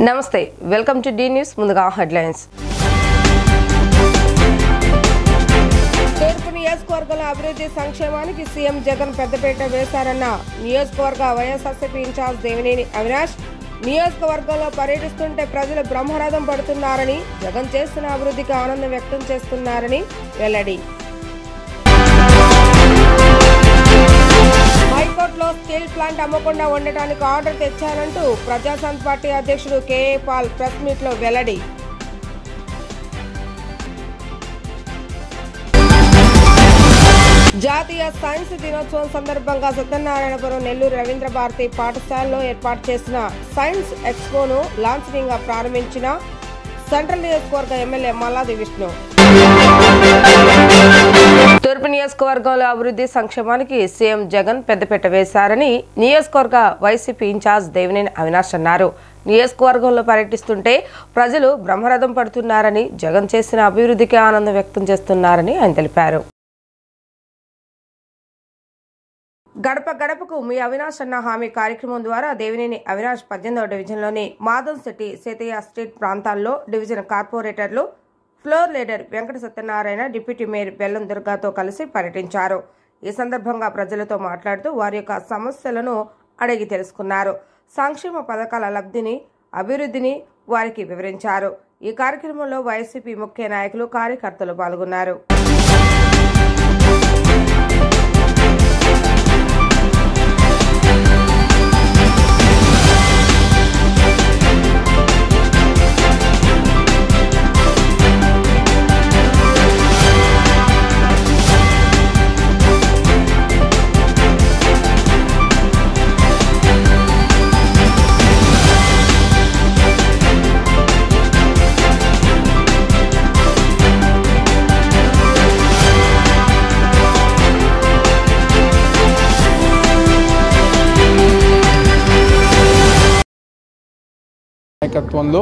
నమస్తే welcome to D news ముందుగా headlines తూర్పు నియోజకవర్గాల అభివృద్ధి సంక్షేమానికి సీఎం జగన్ పెద్దపీట వేశారన్న నియోజకవర్గ వైఎస్ఆర్సీపీ ఇన్ఛార్జ్ దేవినేని అవినాష్ నియోజకవర్గంలో పర్యటిస్తుంటే ప్రజలు బ్రహ్మరథం పడుతున్నారని జగన్ చేస్తున్న అభివృద్ధికి ఆనందం వ్యక్తం చేస్తున్నారని వెల్లడి హైకోర్టులో స్టీల్ ప్లాంట్ అమ్మకుండా ఉండటానికి ఆర్డర్ తెచ్చానంటూ ప్రజాశాంతి పార్టీ అధ్యక్షుడు కేఏ పాల్ ప్రెస్ మీట్ లో వెల్లడి జాతీయ సైన్స్ దినోత్సవం సందర్భంగా సత్యనారాయణపురం నెల్లూరు రవీంద్ర భారతి పాఠశాలలో ఏర్పాటు చేసిన సైన్స్ ఎక్స్పోను లాంఛనంగా గా ప్రారంభించిన సెంట్రల్ నియోజకవర్గ ఎమ్మెల్యే మల్లాది విష్ణు తూర్పు నియోజకవర్గంలో అభివృద్ధి సంక్షేమానికి సీఎం జగన్ పెద్దపీట వేశారని నియోజకవర్గ వైసీపీ ఇన్ఛార్జ్ దేవినేని అవినాష్ అన్నారు. నియోజకవర్గంలో పర్యటిస్తుంటే ప్రజలు బ్రహ్మరథం పడుతున్నారని జగన్ చేసిన అభివృద్ధికి ఆనందం వ్యక్తం చేస్తున్నారని ఆయన తెలిపారు. గడప గడపకు మీ అవినాష్ అన్న హామీ కార్యక్రమం ద్వారా దేవినేని అవినాష్ 18వ డివిజన్లోని మాధవశెట్టి సేతయ్య స్ట్రీట్ ప్రాంతాల్లో డివిజన్ కార్పొరేటర్లు floor leader Venkata Satyanarayana deputy mayor బెల్లం దుర్గాతో కలిసి పర్యటించారు. ఈ సందర్భంగా ప్రజలతో మాట్లాడుతూ వారి యొక్క సమస్యలను అడిగి తెలుసుకున్నారు. సంక్షేమ పథకాల లబ్ధిని అభివృద్ధిని వారికి వివరించారు. ఈ కార్యక్రమంలో వైసీపీ ముఖ్య నాయకులు కార్యకర్తలు పాల్గొన్నారు. నాయకత్వంలో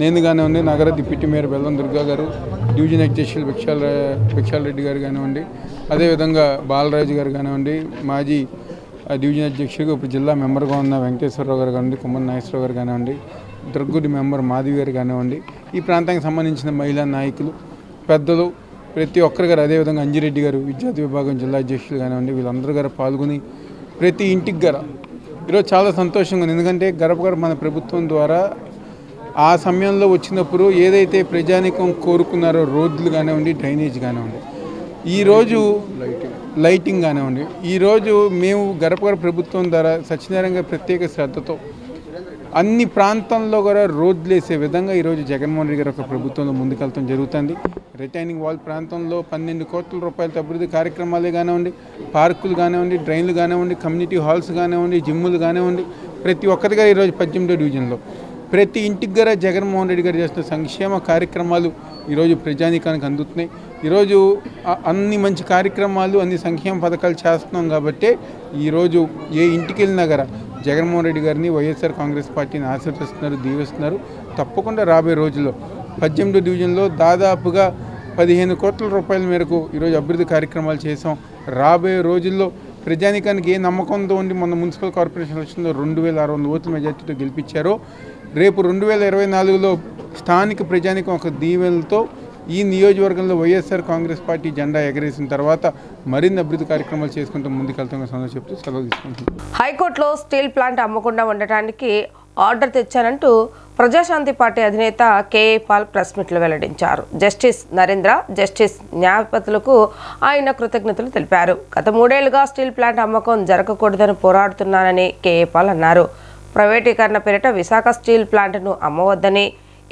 నేను కానివ్వండి, నగర డిప్యూటీ మేయర్ బెల్లం దుర్గా గారు, డివిజన్ అధ్యక్షులు భిక్షాల్ రెడ్డి గారు కానివ్వండి, అదేవిధంగా బాలరాజు గారు కానివ్వండి, మాజీ డివిజన్ అధ్యక్షుడిగా ఇప్పుడు జిల్లా మెంబర్గా ఉన్న వెంకటేశ్వరరావు గారు కానివ్వండి, కుమ్మరి నాగేశ్వరరావు గారు కానివ్వండి, దుర్గుడి మెంబర్ మాధవి గారు కానివ్వండి, ఈ ప్రాంతానికి సంబంధించిన మహిళా నాయకులు, పెద్దలు ప్రతి ఒక్కరి గారు, అదేవిధంగా అంజిరెడ్డి గారు విద్యార్థి విభాగం జిల్లా అధ్యక్షులు కానివ్వండి, వీళ్ళందరూ గారు పాల్గొని ప్రతి ఇంటికి గారు ఈరోజు చాలా సంతోషంగా ఉంది. ఎందుకంటే గడప మన ప్రభుత్వం ద్వారా ఆ సమయంలో వచ్చినప్పుడు ఏదైతే ప్రజానికం కోరుకున్నారో రోడ్లు కానివ్వండి, డ్రైనేజ్ కానివ్వండి, ఈరోజు లైటింగ్ కానివ్వండి, ఈరోజు మేము గడప ప్రభుత్వం ద్వారా సత్యనారాయణ ప్రత్యేక శ్రద్ధతో అన్ని ప్రాంతాల్లో కూడా రోడ్లు వేసే విధంగా ఈరోజు జగన్మోహన్ రెడ్డి గారు ఒక ప్రభుత్వంలో ముందుకెళ్తాం జరుగుతుంది. రిటైనింగ్ వాల్ ప్రాంతంలో 12 కోట్ల రూపాయలతో అభివృద్ధి కార్యక్రమాలే కానివ్వండి, పార్కులు కానివ్వండి, డ్రైన్లు కానివ్వండి, కమ్యూనిటీ హాల్స్ కానివ్వండి, జిమ్ములు కానివ్వండి, ప్రతి ఒక్కరిగా ఈరోజు 18వ డివిజన్లో ప్రతి ఇంటికి గారు జగన్మోహన్ రెడ్డి గారు చేస్తున్న సంక్షేమ కార్యక్రమాలు ఈరోజు ప్రజానీకానికి అందుతున్నాయి. ఈరోజు అన్ని మంచి కార్యక్రమాలు, అన్ని సంక్షేమ పథకాలు చేస్తున్నాం కాబట్టి ఈరోజు ఏ ఇంటికి వెళ్ళినా గారా జగన్మోహన్ రెడ్డి గారిని, వైఎస్ఆర్ కాంగ్రెస్ పార్టీని ఆశీర్వదిస్తున్నారు, దీవిస్తున్నారు. తప్పకుండా రాబోయే రోజుల్లో 18వ డివిజన్లో దాదాపుగా 15 కోట్ల రూపాయల మేరకు ఈరోజు అభివృద్ధి కార్యక్రమాలు చేసాం. రాబోయే రోజుల్లో ప్రజానీకానికి ఏ నమ్మకంతో ఉండి మొన్న మున్సిపల్ కార్పొరేషన్ ఎలక్షన్లో 2600 ఓట్ల మెజార్టీతో గెలిపించారో, రేపు 2024లో స్థానిక ప్రజానీకం ఒక దీవెనలతో ఈ నియోజకవర్గంలో వైఎస్ఆర్ కాంగ్రెస్ పార్టీ జెండా ఎగరేసిన తర్వాత మరిన్ని అభివృద్ధి కార్యక్రమాలు చేసుకుంటూ ముందుకెళ్తామని సందర్భంగా చెప్తూ సెలవు తీసుకుంటున్నాం. హైకోర్టులో స్టీల్ ప్లాంట్ అమ్మకుండా ఉండటానికి ఆర్డర్ తెచ్చానంటూ ప్రజాశాంతి పార్టీ అధినేత కేఏ పాల్ ప్రెస్ మీట్లో వెల్లడించారు. జస్టిస్ నరేంద్ర, జస్టిస్ న్యాయపతులకు ఆయన కృతజ్ఞతలు తెలిపారు. గత 3 ఏళ్లుగా స్టీల్ ప్లాంట్ అమ్మకం జరగకూడదని పోరాడుతున్నానని కేఏ పాల్ అన్నారు. ప్రైవేటీకరణ పేరిట విశాఖ స్టీల్ ప్లాంట్ను అమ్మవద్దని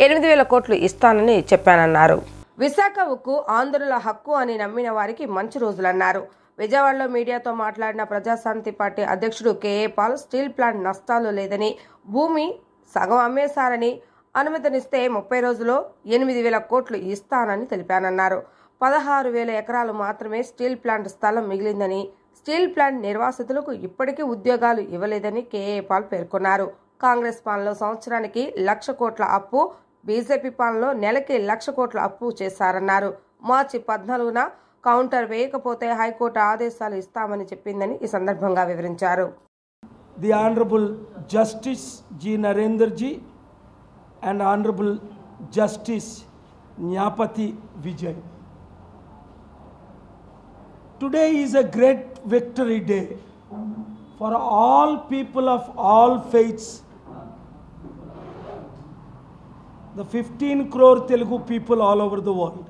8,000 కోట్లు ఇస్తానని చెప్పానన్నారు. విశాఖ ఉక్కు ఆంధ్రుల హక్కు అని నమ్మిన వారికి మంచి రోజులన్నారు. విజయవాడలో మీడియాతో మాట్లాడిన ప్రజాశాంతి పార్టీ అధ్యక్షుడు కేఏ పాల్ స్టీల్ ప్లాంట్ నష్టాలు లేదని, భూమి సగం అమ్మేశారని, అనుమతినిస్తే 30 రోజుల్లో 8,000 కోట్లు ఇస్తానని తెలిపానన్నారు. 16,000 ఎకరాలు మాత్రమే స్టీల్ ప్లాంట్ స్థలం మిగిలిందని, స్టీల్ ప్లాంట్ నిర్వాసితులకు ఇప్పటికీ ఉద్యోగాలు ఇవ్వలేదని కేఏ పాల్ పేర్కొన్నారు. కాంగ్రెస్ పాలనలో సంవత్సరానికి 1,00,000 కోట్ల అప్పు, బీజేపీ పాలనలో నెలకి 1,00,000 కోట్ల అప్పు చేశారన్నారు. మార్చి 14న కౌంటర్ వేయకపోతే హైకోర్టు ఆదేశాలు ఇస్తామని చెప్పిందని ఈ సందర్భంగా వివరించారు. The honourable justice G Narender ji and Honorable Justice Nyapati Vijay. Today is a great victory day for all people of all faiths, the 15 crore Telugu people all over the world,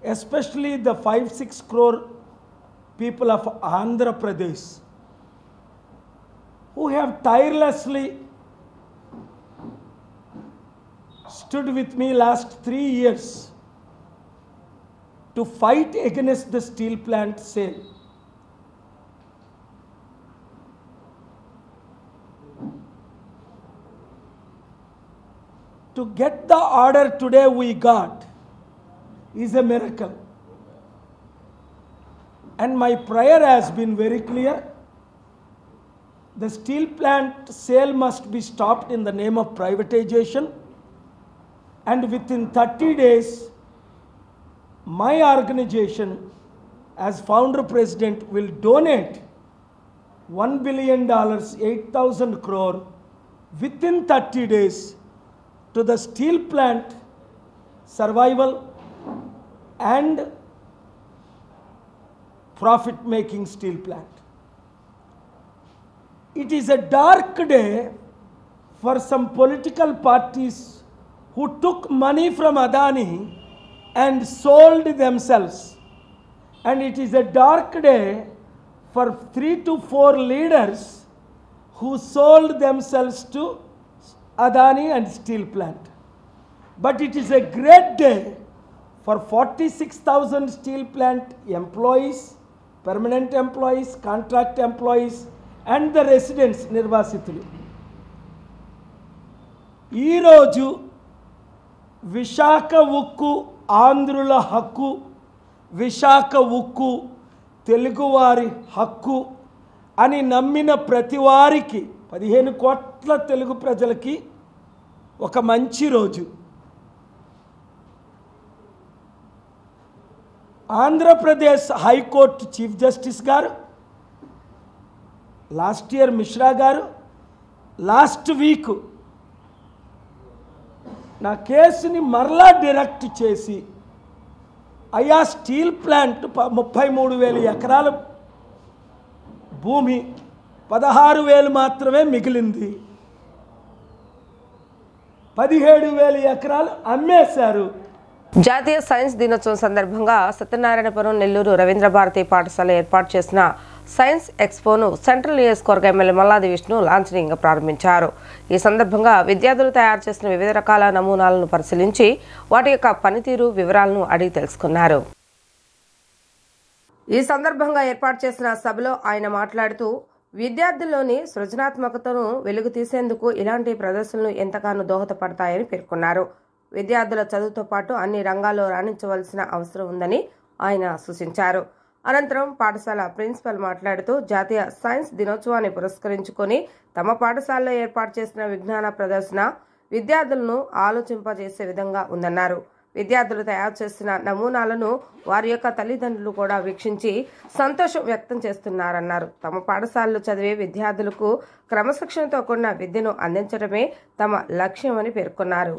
especially the 5-6 crore people of Andhra Pradesh, who have tirelessly stood with me last 3 years to fight against the steel plant sale. To get the order today we got is a miracle. And my prayer has been very clear. The steel plant sale must be stopped in the name of privatization, and within 30 days, my organization as founder president will donate $1 billion, 8,000 crore within 30 days to the steel plant survival and profit-making steel plant. It is a dark day for some political parties who took money from Adani and sold themselves. And it is a dark day for 3 to 4 leaders who sold themselves to Adani and steel plant. But it is a great day for 46,000 steel plant employees, permanent employees, contract employees, and the residents, Nirvasitulu. Ee roju Vishaka Ukku ఆంధ్రుల హక్కు, విశాఖ ఉక్కు తెలుగువారి హక్కు అని నమ్మిన ప్రతి వారికి 15 కోట్ల తెలుగు ప్రజలకి ఒక మంచి రోజు. ఆంధ్రప్రదేశ్ హైకోర్టు చీఫ్ జస్టిస్ గారు, లాస్ట్ ఇయర్ మిశ్రా గారు, లాస్ట్ వీక్ నా కేసుని మరలా డైరెక్ట్ చేసి, అయ్యా స్టీల్ ప్లాంట్ 33,000 ఎకరాల భూమి 16,000 మాత్రమే మిగిలింది, 17,000 ఎకరాలు అమ్మేశారు. జాతీయ సైన్స్ దినోత్సవం సందర్భంగా సత్యనారాయణపురం, నెల్లూరు రవీంద్ర భారతి పాఠశాల ఏర్పాటు చేసిన సైన్స్ ఎక్స్పోను సెంట్రల్ నియోజకవర్గ ఎమ్మెల్యే మల్లాది విష్ణు లాంఛనీయంగా ప్రారంభించారు. ఈ సందర్భంగా విద్యార్థులు తయారు చేసిన వివిధ రకాల నమూనాలను పరిశీలించి వాటి యొక్క పనితీరు వివరాలను అడిగి తెలుసుకున్నారు. ఈ సందర్భంగా ఏర్పాటు చేసిన సభలో ఆయన మాట్లాడుతూ విద్యార్థుల్లోని సృజనాత్మకతను వెలుగు తీసేందుకు ఇలాంటి ప్రదర్శనలు ఎంతగానో దోహదపడతాయని పేర్కొన్నారు. విద్యార్థుల చదువుతో పాటు అన్ని రంగాల్లో రాణించవలసిన అవసరం ఉందని ఆయన సూచించారు. అనంతరం పాఠశాల ప్రిన్సిపల్ మాట్లాడుతూ జాతీయ సైన్స్ దినోత్సవాన్ని పురస్కరించుకొని తమ పాఠశాలలో ఏర్పాటు చేసిన విజ్ఞాన ప్రదర్శన విద్యార్థులను ఆలోచింపజేసే విధంగా ఉందన్నారు. విద్యార్థులు తయారు చేసిన నమూనాలను వారి యొక్క తల్లిదండ్రులు కూడా వీక్షించి సంతోషం వ్యక్తం చేస్తున్నారన్నారు. తమ పాఠశాలలో చదివే విద్యార్థులకు క్రమశిక్షణతో కూడిన విద్యను అందించడమే తమ లక్ష్యమని పేర్కొన్నారు.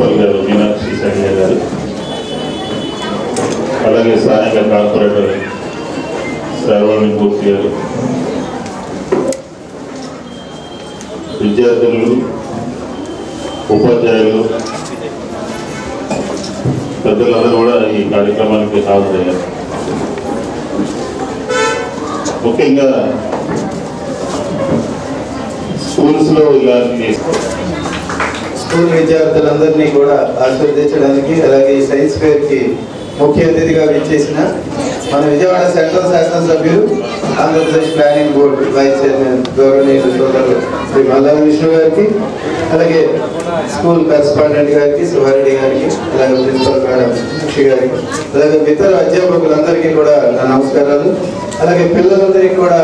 ప్రిన్సిపల్ గారు మీనాక్షి సంజయ్ గారు, అలాగే స్థానిక కార్పొరేటర్ శ్రావణి మూర్తి గారు, విద్యార్థులు, ఉపాధ్యాయులు, పెద్దలందరూ కూడా ఈ కార్యక్రమానికి హాజరయ్యారు. ముఖ్యంగా స్కూల్స్లో ఇలాంటి స్కూల్ విద్యార్థులందరినీ కూడా ఆశీర్వదించడానికి, అలాగే ఈ సైన్స్ ఫేర్కి ముఖ్య అతిథిగా విచ్చేసిన మన విజయవాడ సెంట్రల్ శాసనసభ్యులు, Andhra Pradesh planning board vice chairman గౌరవనీయులు సోదరులు శ్రీ మల్లాల విష్ణు గారికి, అలాగే స్కూల్ కరెస్పాండెంట్ గారికి, సుహారెడ్డి గారికి, అలాగే ప్రిన్సిపల్ మేడం ముక్షి గారికి, అలాగే ఇతర అధ్యాపకులందరికీ కూడా నా నమస్కారాలు, అలాగే పిల్లలందరికీ కూడా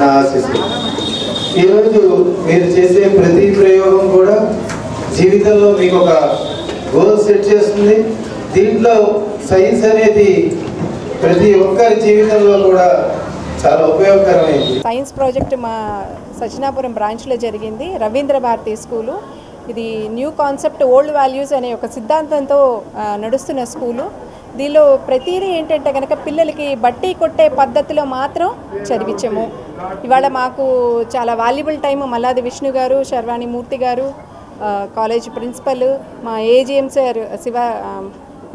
నా ఆశీస్సులు. ఈరోజు మీరు చేసే ప్రతి ప్రయోగం కూడా జీవితంలో మీకు ఒక గోల్ సెట్ చేస్తుంది. దీంట్లో సైన్స్ అనేది ప్రతి ఒక్కరి జీవితంలో కూడా చాలా ఉపయోగకరమైంది. సైన్స్ ప్రాజెక్ట్ మా సచినాపురం బ్రాంచ్లో జరిగింది. రవీంద్ర భారతి స్కూలు. ఇది న్యూ కాన్సెప్ట్ ఓల్డ్ వాల్యూస్ అనే ఒక సిద్ధాంతంతో నడుస్తున్న స్కూలు. దీనిలో ప్రతిదీ ఏంటంటే కనుక పిల్లలకి బట్టి కొట్టే పద్ధతిలో మాత్రం చదివించము. ఇవాళ మాకు చాలా వాల్యుబుల్ టైం మల్లాది విష్ణు గారు, శర్వాణి మూర్తి గారు, కాలేజ్ ప్రిన్సిపల్, మా ఏజిఎం సార్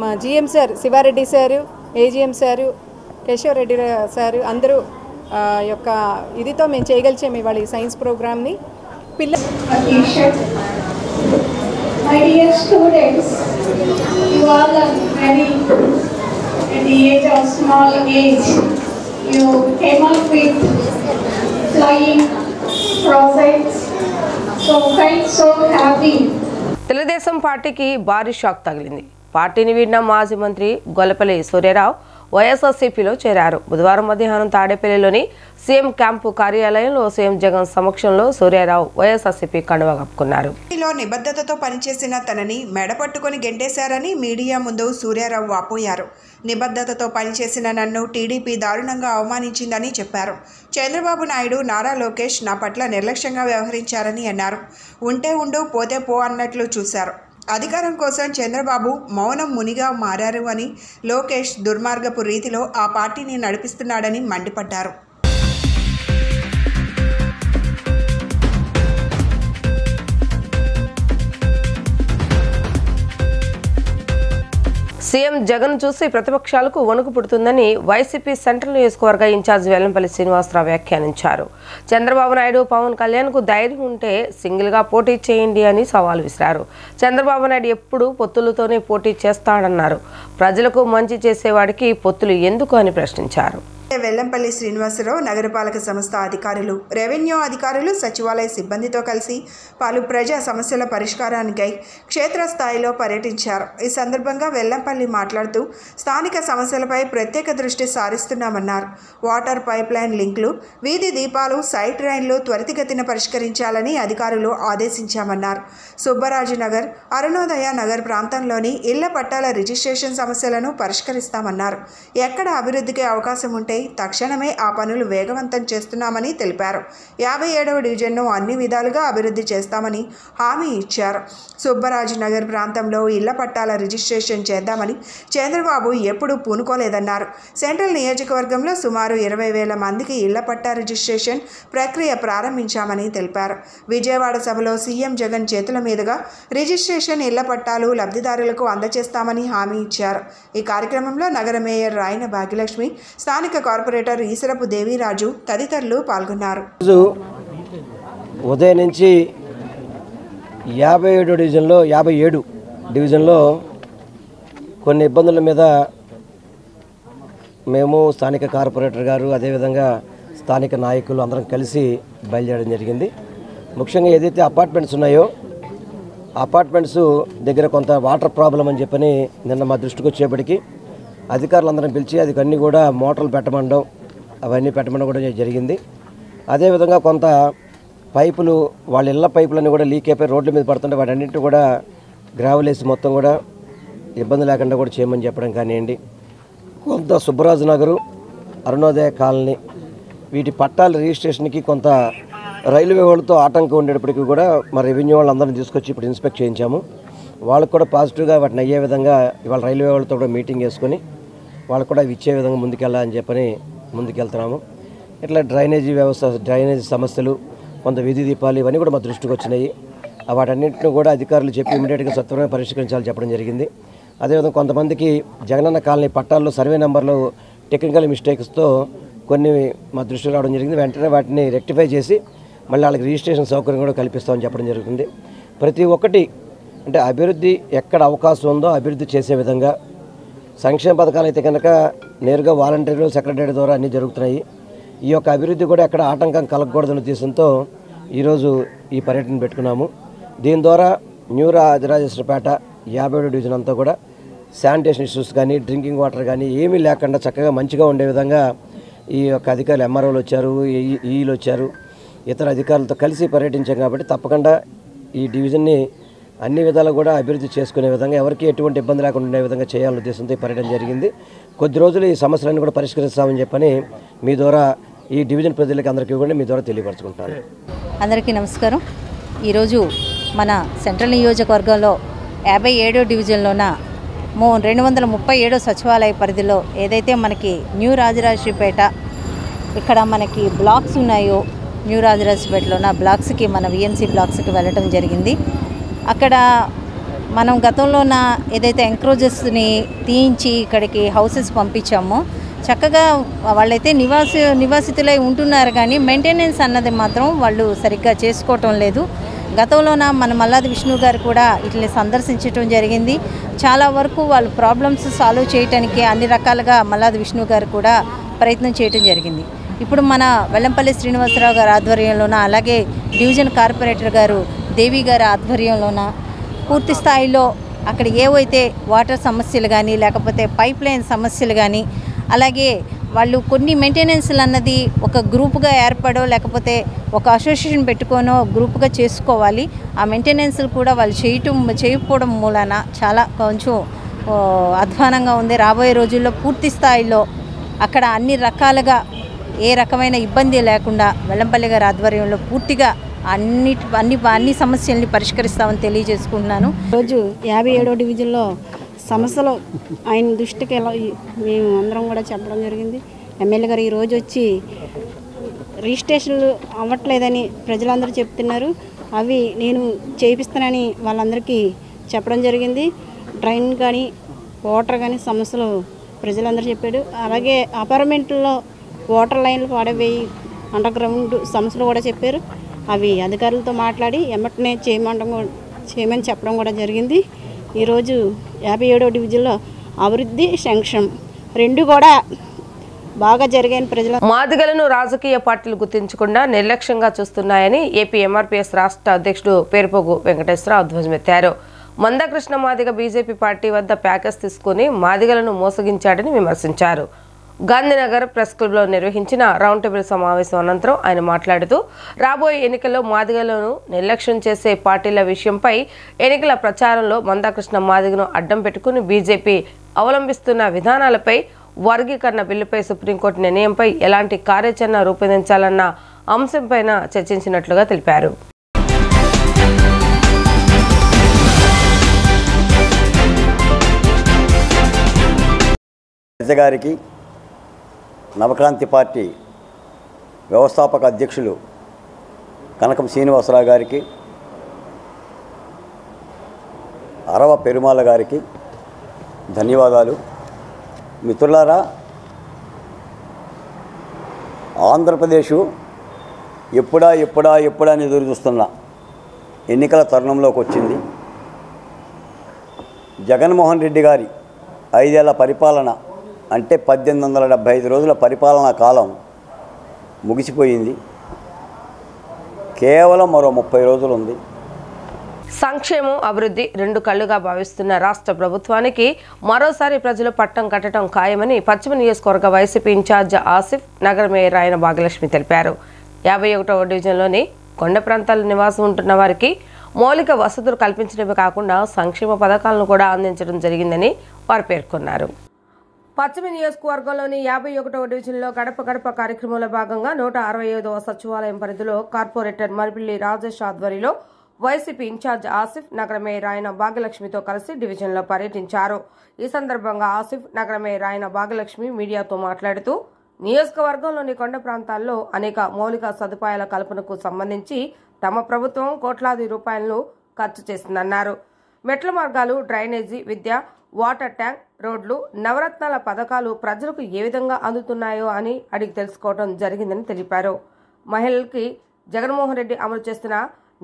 మా GM sir Shiva Reddy sir, AGM sir, Keshava Reddy sir అందరూ యొక్క ఇదితో మేము చేయగలిచాము ఇవాళ ఈ సైన్స్ ప్రోగ్రామ్ని. My dear students, you all are very, at the age of small age, you came up with flying projects, so felt so happy. Telugu Desam పార్టీకి భారీ shock తగిలింది. పార్టీని వీడిన మాజీ మంత్రి గొల్లపల్లి సూర్యారావు వైఎస్ఆర్సీపీలో చేరారు. బుధవారం మధ్యాహ్నం తాడేపల్లిలోని సీఎం క్యాంపు కార్యాలయంలో సీఎం జగన్ సమక్షంలో సూర్యారావు వైఎస్ఆర్సీపీ కండువా కప్పుకున్నారు. నిబద్ధతతో పనిచేసిన తనని మెడపట్టుకొని గెంటేశారని మీడియా ముందు సూర్యారావు వాపోయారు. నిబద్ధతతో పనిచేసిన నన్ను టీడీపీ దారుణంగా అవమానించిందని చెప్పారు. చంద్రబాబు నాయుడు, నారా లోకేష్ నా పట్ల నిర్లక్ష్యంగా వ్యవహరించారని అన్నారు. ఉంటే ఉండు పోతే పో అన్నట్లు చూశారు. అధికారం కోసం చంద్రబాబు మౌనం మునిగా మారారు అని, లోకేష్ దుర్మార్గపు రీతిలో ఆ పార్టీని నడిపిస్తున్నాడని మండిపడ్డారు. సీఎం జగన్ చూసి ప్రతిపక్షాలకు వణుకు పుడుతుందని వైసీపీ సెంట్రల్ నియోజకవర్గ ఇన్ఛార్జ్ వెల్లంపల్లి శ్రీనివాసరావు వ్యాఖ్యానించారు. చంద్రబాబు నాయుడు, పవన్ కళ్యాణ్కు ధైర్యం ఉంటే సింగిల్గా పోటీ చేయండి అని సవాల్ విసిరారు. చంద్రబాబు నాయుడు ఎప్పుడూ పొత్తులతోనే పోటీ చేస్తాడన్నారు. ప్రజలకు మంచి చేసేవాడికి పొత్తులు ఎందుకు అని ప్రశ్నించారు. వెల్లంపల్లి శ్రీనివాసరావు నగరపాలక సంస్థ అధికారులు, రెవెన్యూ అధికారులు, సచివాలయ సిబ్బందితో కలిసి పలు ప్రజా సమస్యల పరిష్కారానికై క్షేత్రస్థాయిలో పర్యటించారు. ఈ సందర్భంగా వెల్లంపల్లి మాట్లాడుతూ స్థానిక సమస్యలపై ప్రత్యేక దృష్టి సారిస్తున్నామన్నారు. వాటర్ పైప్ లైన్ లింకులు, వీధి దీపాలు, సైట్ రైన్లు త్వరితగతిన పరిష్కరించాలని అధికారులు ఆదేశించామన్నారు. సుబ్బరాజు నగర్, అరుణోదయ నగర్ ప్రాంతంలోని ఇళ్ల పట్టాల రిజిస్ట్రేషన్ సమస్యలను పరిష్కరిస్తామన్నారు. ఎక్కడ అభివృద్ధికి అవకాశం ఉంటే తక్షణమే ఆ పనులు వేగవంతం చేస్తున్నామని తెలిపారు. 57వ డివిజన్ను అన్ని విధాలుగా అభివృద్ధి చేస్తామని హామీ ఇచ్చారు. సుబ్బరాజు నగర్ ప్రాంతంలో ఇళ్ల పట్టాల రిజిస్ట్రేషన్ చేద్దామని చంద్రబాబు ఎప్పుడూ పూనుకోలేదన్నారు. సెంట్రల్ నియోజకవర్గంలో సుమారు 20,000 మందికి ఇళ్ల పట్టా రిజిస్ట్రేషన్ ప్రక్రియ ప్రారంభించామని తెలిపారు. విజయవాడ సభలో సీఎం జగన్ చేతుల మీదుగా రిజిస్ట్రేషన్ ఇళ్ల పట్టాలు లబ్ధిదారులకు అందజేస్తామని హామీ ఇచ్చారు. ఈ కార్యక్రమంలో నగర మేయర్ రాయన భాగ్యలక్ష్మి, స్థానిక కార్పొరేటర్ ఈసరపు దేవీరాజు తదితరులు పాల్గొన్నారు. ఉదయం నుంచి 57 డివిజన్లో కొన్ని ఇబ్బందుల మీద మేము స్థానిక కార్పొరేటర్ గారు, అదేవిధంగా స్థానిక నాయకులు అందరం కలిసి బయలుదేరడం జరిగింది. ముఖ్యంగా ఏదైతే అపార్ట్మెంట్స్ ఉన్నాయో అపార్ట్మెంట్స్ దగ్గర కొంత వాటర్ ప్రాబ్లం అని చెప్పని నిన్న మా దృష్టికి వచ్చేప్పటికి అధికారులందరం పిలిచి అది అన్నీ కూడా మోటార్లు పెట్టమండం, అవన్నీ పెట్టమడం కూడా జరిగింది. అదేవిధంగా కొంత పైపులు, వాళ్ళ ఇళ్ళ పైపులన్నీ కూడా లీక్ అయిపోయి రోడ్ల మీద పడుతుంటే వాటన్నింటినీ కూడా గ్రావెల్ వేసి మొత్తం కూడా ఇబ్బంది లేకుండా కూడా చేయమని చెప్పడం కానివ్వండి. కొంత సుబ్బరాజు నగరు, అరుణోదయ కాలనీ వీటి పట్టాల రిజిస్ట్రేషన్కి కొంత రైల్వే వాళ్ళతో ఆటంకం ఉండేటప్పటికీ కూడా మా రెవెన్యూ వాళ్ళందరినీ తీసుకొచ్చి ఇప్పుడు ఇన్స్పెక్ట్ చేయించాము. వాళ్ళకు కూడా పాజిటివ్గా వాటిని అయ్యే విధంగా ఇవాళ రైల్వే వాళ్ళతో కూడా మీటింగ్ వేసుకొని వాళ్ళకు కూడా ఇచ్చే విధంగా ముందుకెళ్ళాలని చెప్పని ముందుకెళ్తున్నాము. ఇట్లా డ్రైనేజీ వ్యవస్థ, డ్రైనేజీ సమస్యలు, కొంత వీధి దీపాలు ఇవన్నీ కూడా మా దృష్టికి వచ్చినాయి. వాటన్నింటిని కూడా అధికారులు చెప్పి ఇమీడియట్గా సత్వరంగా పరిష్కరించాలని చెప్పడం జరిగింది. అదేవిధంగా కొంతమందికి జగనన్న కాలనీ పట్టాల్లో సర్వే నెంబర్లు టెక్నికల్ మిస్టేక్స్తో కొన్ని మా దృష్టికి రావడం జరిగింది. వెంటనే వాటిని రెక్టిఫై చేసి మళ్ళీ వాళ్ళకి రిజిస్ట్రేషన్ సౌకర్యం కూడా కల్పిస్తామని చెప్పడం జరుగుతుంది. ప్రతి ఒక్కటి అంటే అభివృద్ధి ఎక్కడ అవకాశం ఉందో అభివృద్ధి చేసే విధంగా, సంక్షేమ పథకాలు అయితే కనుక నేరుగా వాలంటీర్లు, సెక్రటరీ ద్వారా అన్నీ జరుగుతున్నాయి. ఈ యొక్క అభివృద్ధి కూడా ఎక్కడ ఆటంకం కలగకూడదనే ఉద్దేశంతో ఈరోజు ఈ పర్యటన పెట్టుకున్నాము. దీని ద్వారా న్యూ రాజరాజేశ్వరపేట 57వ డివిజన్ అంతా కూడా శానిటేషన్ ఇష్యూస్ కానీ, డ్రింకింగ్ వాటర్ కానీ ఏమీ లేకుండా చక్కగా మంచిగా ఉండే విధంగా ఈ యొక్క అధికారులు ఎంఆర్ఓలు వచ్చారు, ఈఈలు వచ్చారు, ఇతర అధికారులతో కలిసి పర్యటించాం. కాబట్టి తప్పకుండా ఈ డివిజన్ని అన్ని విధాలు కూడా అభివృద్ధి చేసుకునే విధంగా, ఎవరికి ఎటువంటి ఇబ్బంది లేకుండా ఉండే విధంగా చేయాలనే ఉద్దేశంతో ఈ పర్యటన జరిగింది. కొద్ది రోజులు ఈ సమస్యలన్నీ కూడా పరిష్కరిస్తామని చెప్పని మీ ద్వారా ఈ డివిజన్ ప్రజలకు అందరికీ కూడా మీ ద్వారా తెలియపరచుకుంటాను. అందరికీ నమస్కారం. ఈరోజు మన సెంట్రల్ నియోజకవర్గంలో 57వ డివిజన్లోన 237 సచివాలయ పరిధిలో ఏదైతే మనకి న్యూ రాజరాజేశ్వరపేట ఇక్కడ మనకి బ్లాక్స్ ఉన్నాయో, న్యూ రాజరాజేశ్వరపేటలోన బ్లాక్స్కి మన విఎన్సి బ్లాక్స్కి వెళ్ళటం జరిగింది. అక్కడ మనం గతంలోన ఏదైతే ఎంక్రోజెస్ని తీయించి ఇక్కడికి హౌసెస్ పంపించామో చక్కగా వాళ్ళైతే నివాసితులై ఉంటున్నారు, కానీ మెయింటెనెన్స్ అన్నది మాత్రం వాళ్ళు సరిగ్గా చేసుకోవటం లేదు. గతంలోన మన మల్లాది విష్ణు గారు కూడా ఇట్లా సందర్శించడం జరిగింది. చాలా వరకు వాళ్ళ ప్రాబ్లమ్స్ సాల్వ్ చేయడానికి అన్ని రకాలుగా మల్లాది విష్ణు గారు కూడా ప్రయత్నం చేయడం జరిగింది. ఇప్పుడు మన వెల్లంపల్లి శ్రీనివాసరావు గారి ఆధ్వర్యంలోన, అలాగే డివిజన్ కార్పొరేటర్ గారు దేవి గారి ఆధ్వర్యంలోన పూర్తి స్థాయిలో అక్కడ ఏవైతే వాటర్ సమస్యలు కానీ, లేకపోతే పైప్ లైన్ సమస్యలు కానీ, అలాగే వాళ్ళు కొన్ని మెయింటెనెన్స్లు అన్నది ఒక గ్రూప్గా ఏర్పడో లేకపోతే ఒక అసోసియేషన్ పెట్టుకోనో గ్రూప్గా చేసుకోవాలి. ఆ మెయింటెనెన్స్లు కూడా వాళ్ళు చేయకపోవడం మూలాన చాలా కొంచెం అధ్వానంగా ఉంది. రాబోయే రోజుల్లో పూర్తి స్థాయిలో అక్కడ అన్ని రకాలుగా ఏ రకమైన ఇబ్బంది లేకుండా వెల్లంపల్లి గారి ఆధ్వర్యంలో పూర్తిగా అన్ని సమస్యల్ని పరిష్కరిస్తామని తెలియజేసుకుంటున్నాను. రోజు 57వ డివిజన్లో సమస్యలు ఆయన దృష్టికి మేము అందరం కూడా చెప్పడం జరిగింది. ఎమ్మెల్యే గారు ఈరోజు వచ్చి రిజిస్ట్రేషన్లు అవ్వట్లేదని ప్రజలందరూ చెప్తున్నారు, అవి నేను చేయిస్తానని వాళ్ళందరికీ చెప్పడం జరిగింది. డ్రైన్ కానీ వాటర్ కానీ సమస్యలు ప్రజలందరూ చెప్పాడు. అలాగే అపార్ట్మెంట్లో వాటర్ లైన్లు పాడవేయి, అండర్ గ్రౌండ్ సమస్యలు కూడా చెప్పారు. అవి అధికారులతో మాట్లాడి ఎమ్మటనే చేయమని చెప్పడం కూడా జరిగింది. ఈరోజు 57వ డివిజన్లో అభివృద్ధి, సంక్షేమం రెండు కూడా బాగా జరిగాయని ప్రజల మాదిగలను రాజకీయ పార్టీలు గుర్తించకుండా నిర్లక్ష్యంగా చూస్తున్నాయని ఏపీ ఎంఆర్పీఎస్ రాష్ట్ర అధ్యక్షుడు పేరుపోగు వెంకటేశ్వరరావు ధ్వజమెత్తారు. మందకృష్ణ మాదిగ బీజేపీ పార్టీ వద్ద ప్యాకేజ్ తీసుకుని మాదిగలను మోసగించాడని విమర్శించారు. గాంధీనగర్ ప్రెస్ క్లబ్లో నిర్వహించిన రౌండ్ టేబుల్ సమావేశం అనంతరం ఆయన మాట్లాడుతూ రాబోయే ఎన్నికల్లో మాదిగలను నిర్లక్ష్యం చేసే పార్టీల విషయంపై ఎన్నికల ప్రచారంలో మందాకృష్ణ మాదిగను అడ్డం పెట్టుకుని బీజేపీ అవలంబిస్తున్న విధానాలపై, వర్గీకరణ బిల్లుపై సుప్రీంకోర్టు నిర్ణయంపై ఎలాంటి కార్యాచరణ రూపొందించాలన్న అంశంపైన చర్చించినట్లుగా తెలిపారు. గారికి నవక్రాంతి పార్టీ వ్యవస్థాపక అధ్యక్షులు కనకం శ్రీనివాసరావు గారికి, అరవ పెరుమాల గారికి ధన్యవాదాలు. మిత్రులారా, ఆంధ్రప్రదేశ్ ఎప్పుడా అని ఎదురు చూస్తున్న ఎన్నికల తరుణంలోకి వచ్చింది. జగన్మోహన్ రెడ్డి గారి 5 ఏళ్ల పరిపాలన అంటే 1875 రోజుల పరిపాలనా కాలం ముగిసిపోయింది. కేవలం మరో 30 రోజులు ఉంది. సంక్షేమం, అభివృద్ధి రెండు కళ్ళుగా భావిస్తున్న రాష్ట్ర ప్రభుత్వానికి మరోసారి ప్రజలు పట్టం కట్టడం ఖాయమని పశ్చిమ నియోజకవర్గ వైసీపీ ఇన్ఛార్జ్ ఆసిఫ్, నగర మేయర్ ఆయన భాగ్యలక్ష్మి తెలిపారు. 51వ డివిజన్లోని కొండ ప్రాంతాల్లో నివాసం ఉంటున్న వారికి మౌలిక వసతులు కల్పించడమే కాకుండా సంక్షేమ పథకాలను కూడా అందించడం జరిగిందని వారు పేర్కొన్నారు. పశ్చిమ నియోజకవర్గంలోని 51వ డివిజన్లో గడప గడప కార్యక్రమంలో భాగంగా 165వ సచివాలయం పరిధిలో కార్పొరేటర్ మరిపిల్లి రాజేష్ ఆధ్వర్యంలో వైసీపీ ఇన్ఛార్జ్ ఆసిఫ్ నగర మేయర్ ఆయన భాగ్యలక్ష్మితో కలిసి డివిజన్లో పర్యటించారు. ఈ సందర్భంగా ఆసిఫ్ నగర మేయర్ ఆయన భాగ్యలక్ష్మి మీడియాతో మాట్లాడుతూ నియోజకవర్గంలోని కొండ ప్రాంతాల్లో అనేక మౌలిక సదుపాయాల కల్పనకు సంబంధించి తమ ప్రభుత్వం కోట్లాది రూపాయలను ఖర్చు చేసిందన్నారు. మెట్ల మార్గాలు, డ్రైనేజీ, విద్య, వాటర్ ట్యాంక్, రోడ్లు, నవరత్నాల పథకాలు ప్రజలకు ఏ విధంగా అందుతున్నాయో అని అడిగి తెలుసుకోవడం జరిగిందని తెలిపారు. మహిళలకి జగన్మోహన్ రెడ్డి అమలు చేస్తున్న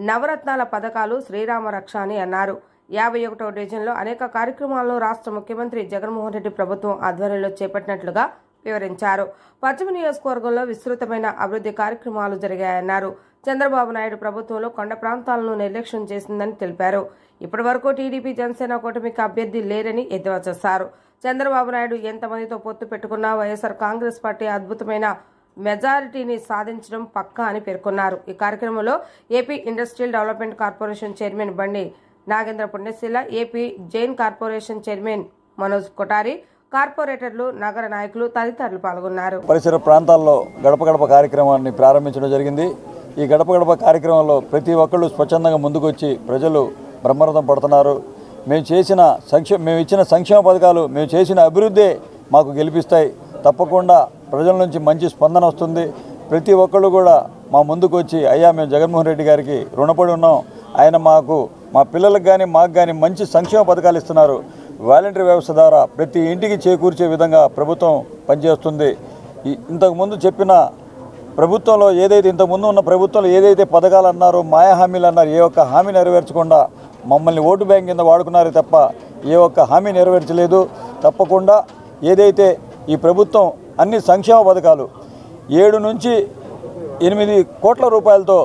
నవరత్నాల పథకాలు శ్రీరామ రక్ష అని అన్నారు. 51వ డివిజన్లో అనేక కార్యక్రమాలను రాష్ట్ర ముఖ్యమంత్రి జగన్మోహన్ రెడ్డి ప్రభుత్వం ఆధ్వర్యంలో చేపట్టినట్లుగా వివరించారు. పశ్చిమ నియోజకవర్గంలో విస్తృతమైన అభివృద్ధి కార్యక్రమాలు జరిగాయన్నారు. చంద్రబాబు నాయుడు ప్రభుత్వంలో కొండ ప్రాంతాలను నిర్లక్ష్యం చేసిందని తెలిపారు. ఇప్పటి వరకు టీడీపీ జనసేన కూటమికి అభ్యర్థి లేరని ఎద్దేవా చేశారు. చంద్రబాబు నాయుడు ఎంతమందితో పొత్తు పెట్టుకున్నా వైఎస్ఆర్ కాంగ్రెస్ పార్టీ అద్భుతమైన మెజారిటీని సాధించడం పక్కా అని పేర్కొన్నారు. ఈ కార్యక్రమంలో AP industrial development corporation chairman Bandi Nagendra Punyasheela, AP Jain corporation chairman Manoj Kothari, కార్పొరేటర్లు, నగర నాయకులు తదితరులు పాల్గొన్నారు. పరిసర ప్రాంతాల్లో గడప గడప కార్యక్రమాన్ని ప్రారంభించడం జరిగింది. ఈ గడప గడప కార్యక్రమంలో ప్రతి ఒక్కళ్ళు స్వచ్ఛందంగా ముందుకొచ్చి ప్రజలు బ్రహ్మరథం పడుతున్నారు. మేము ఇచ్చిన సంక్షేమ పథకాలు, మేము చేసిన అభివృద్ధి మాకు గెలిపిస్తాయి. తప్పకుండా ప్రజల నుంచి మంచి స్పందన వస్తుంది. ప్రతి ఒక్కళ్ళు కూడా మా ముందుకు వచ్చి అయ్యా మేము జగన్మోహన్ రెడ్డి గారికి రుణపడి ఉన్నాం, ఆయన మా పిల్లలకు కానీ మాకు కానీ మంచి సంక్షేమ పథకాలు ఇస్తున్నారు. వాలంటరీ వ్యవస్థ ద్వారా ప్రతి ఇంటికి చేకూర్చే విధంగా ప్రభుత్వం పనిచేస్తుంది. ఇంతకుముందు చెప్పిన ప్రభుత్వంలో ఇంతకుముందు ఉన్న ప్రభుత్వంలో ఏదైతే పథకాలు అన్నారో, మాయా హామీలు అన్నారు, ఏ ఒక్క హామీ నెరవేర్చకుండా మమ్మల్ని ఓటు బ్యాంక్ కింద వాడుకున్నారే తప్ప ఏ ఒక్క హామీ నెరవేర్చలేదు. తప్పకుండా ఏదైతే ఈ ప్రభుత్వం అన్ని సంక్షేమ పథకాలు 7 నుంచి 8 కోట్ల రూపాయలతో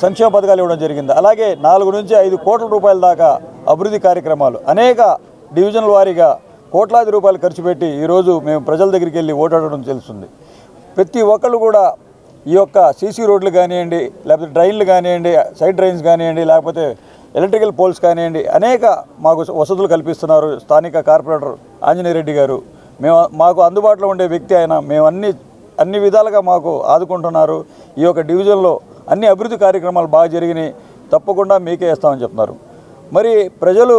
సంక్షేమ పథకాలు ఇవ్వడం జరిగింది. అలాగే 4 నుంచి 5 కోట్ల రూపాయల దాకా అభివృద్ధి కార్యక్రమాలు అనేక డివిజన్ల వారీగా కోట్లాది రూపాయలు ఖర్చు పెట్టి ఈరోజు మేము ప్రజల దగ్గరికి వెళ్ళి ఓటాడడం తెలుస్తుంది. ప్రతి ఒక్కళ్ళు కూడా ఈ యొక్క సీసీ రోడ్లు కానివ్వండి, లేకపోతే డ్రైన్లు కానివ్వండి, సైడ్ డ్రైన్స్ కానివ్వండి, లేకపోతే ఎలక్ట్రికల్ పోల్స్ కానివ్వండి, అనేక మాకు వసతులు కల్పిస్తున్నారు. స్థానిక కార్పొరేటర్ ఆంజనేయ రెడ్డి గారు మాకు అందుబాటులో ఉండే వ్యక్తి ఆయన. మేము అన్ని విధాలుగా మాకు ఆదుకుంటున్నారు. ఈ యొక్క డివిజన్లో అన్ని అభివృద్ధి కార్యక్రమాలు బాగా జరిగినాయి. తప్పకుండా మీకే ఇస్తామని చెప్తున్నారు. మరి ప్రజలు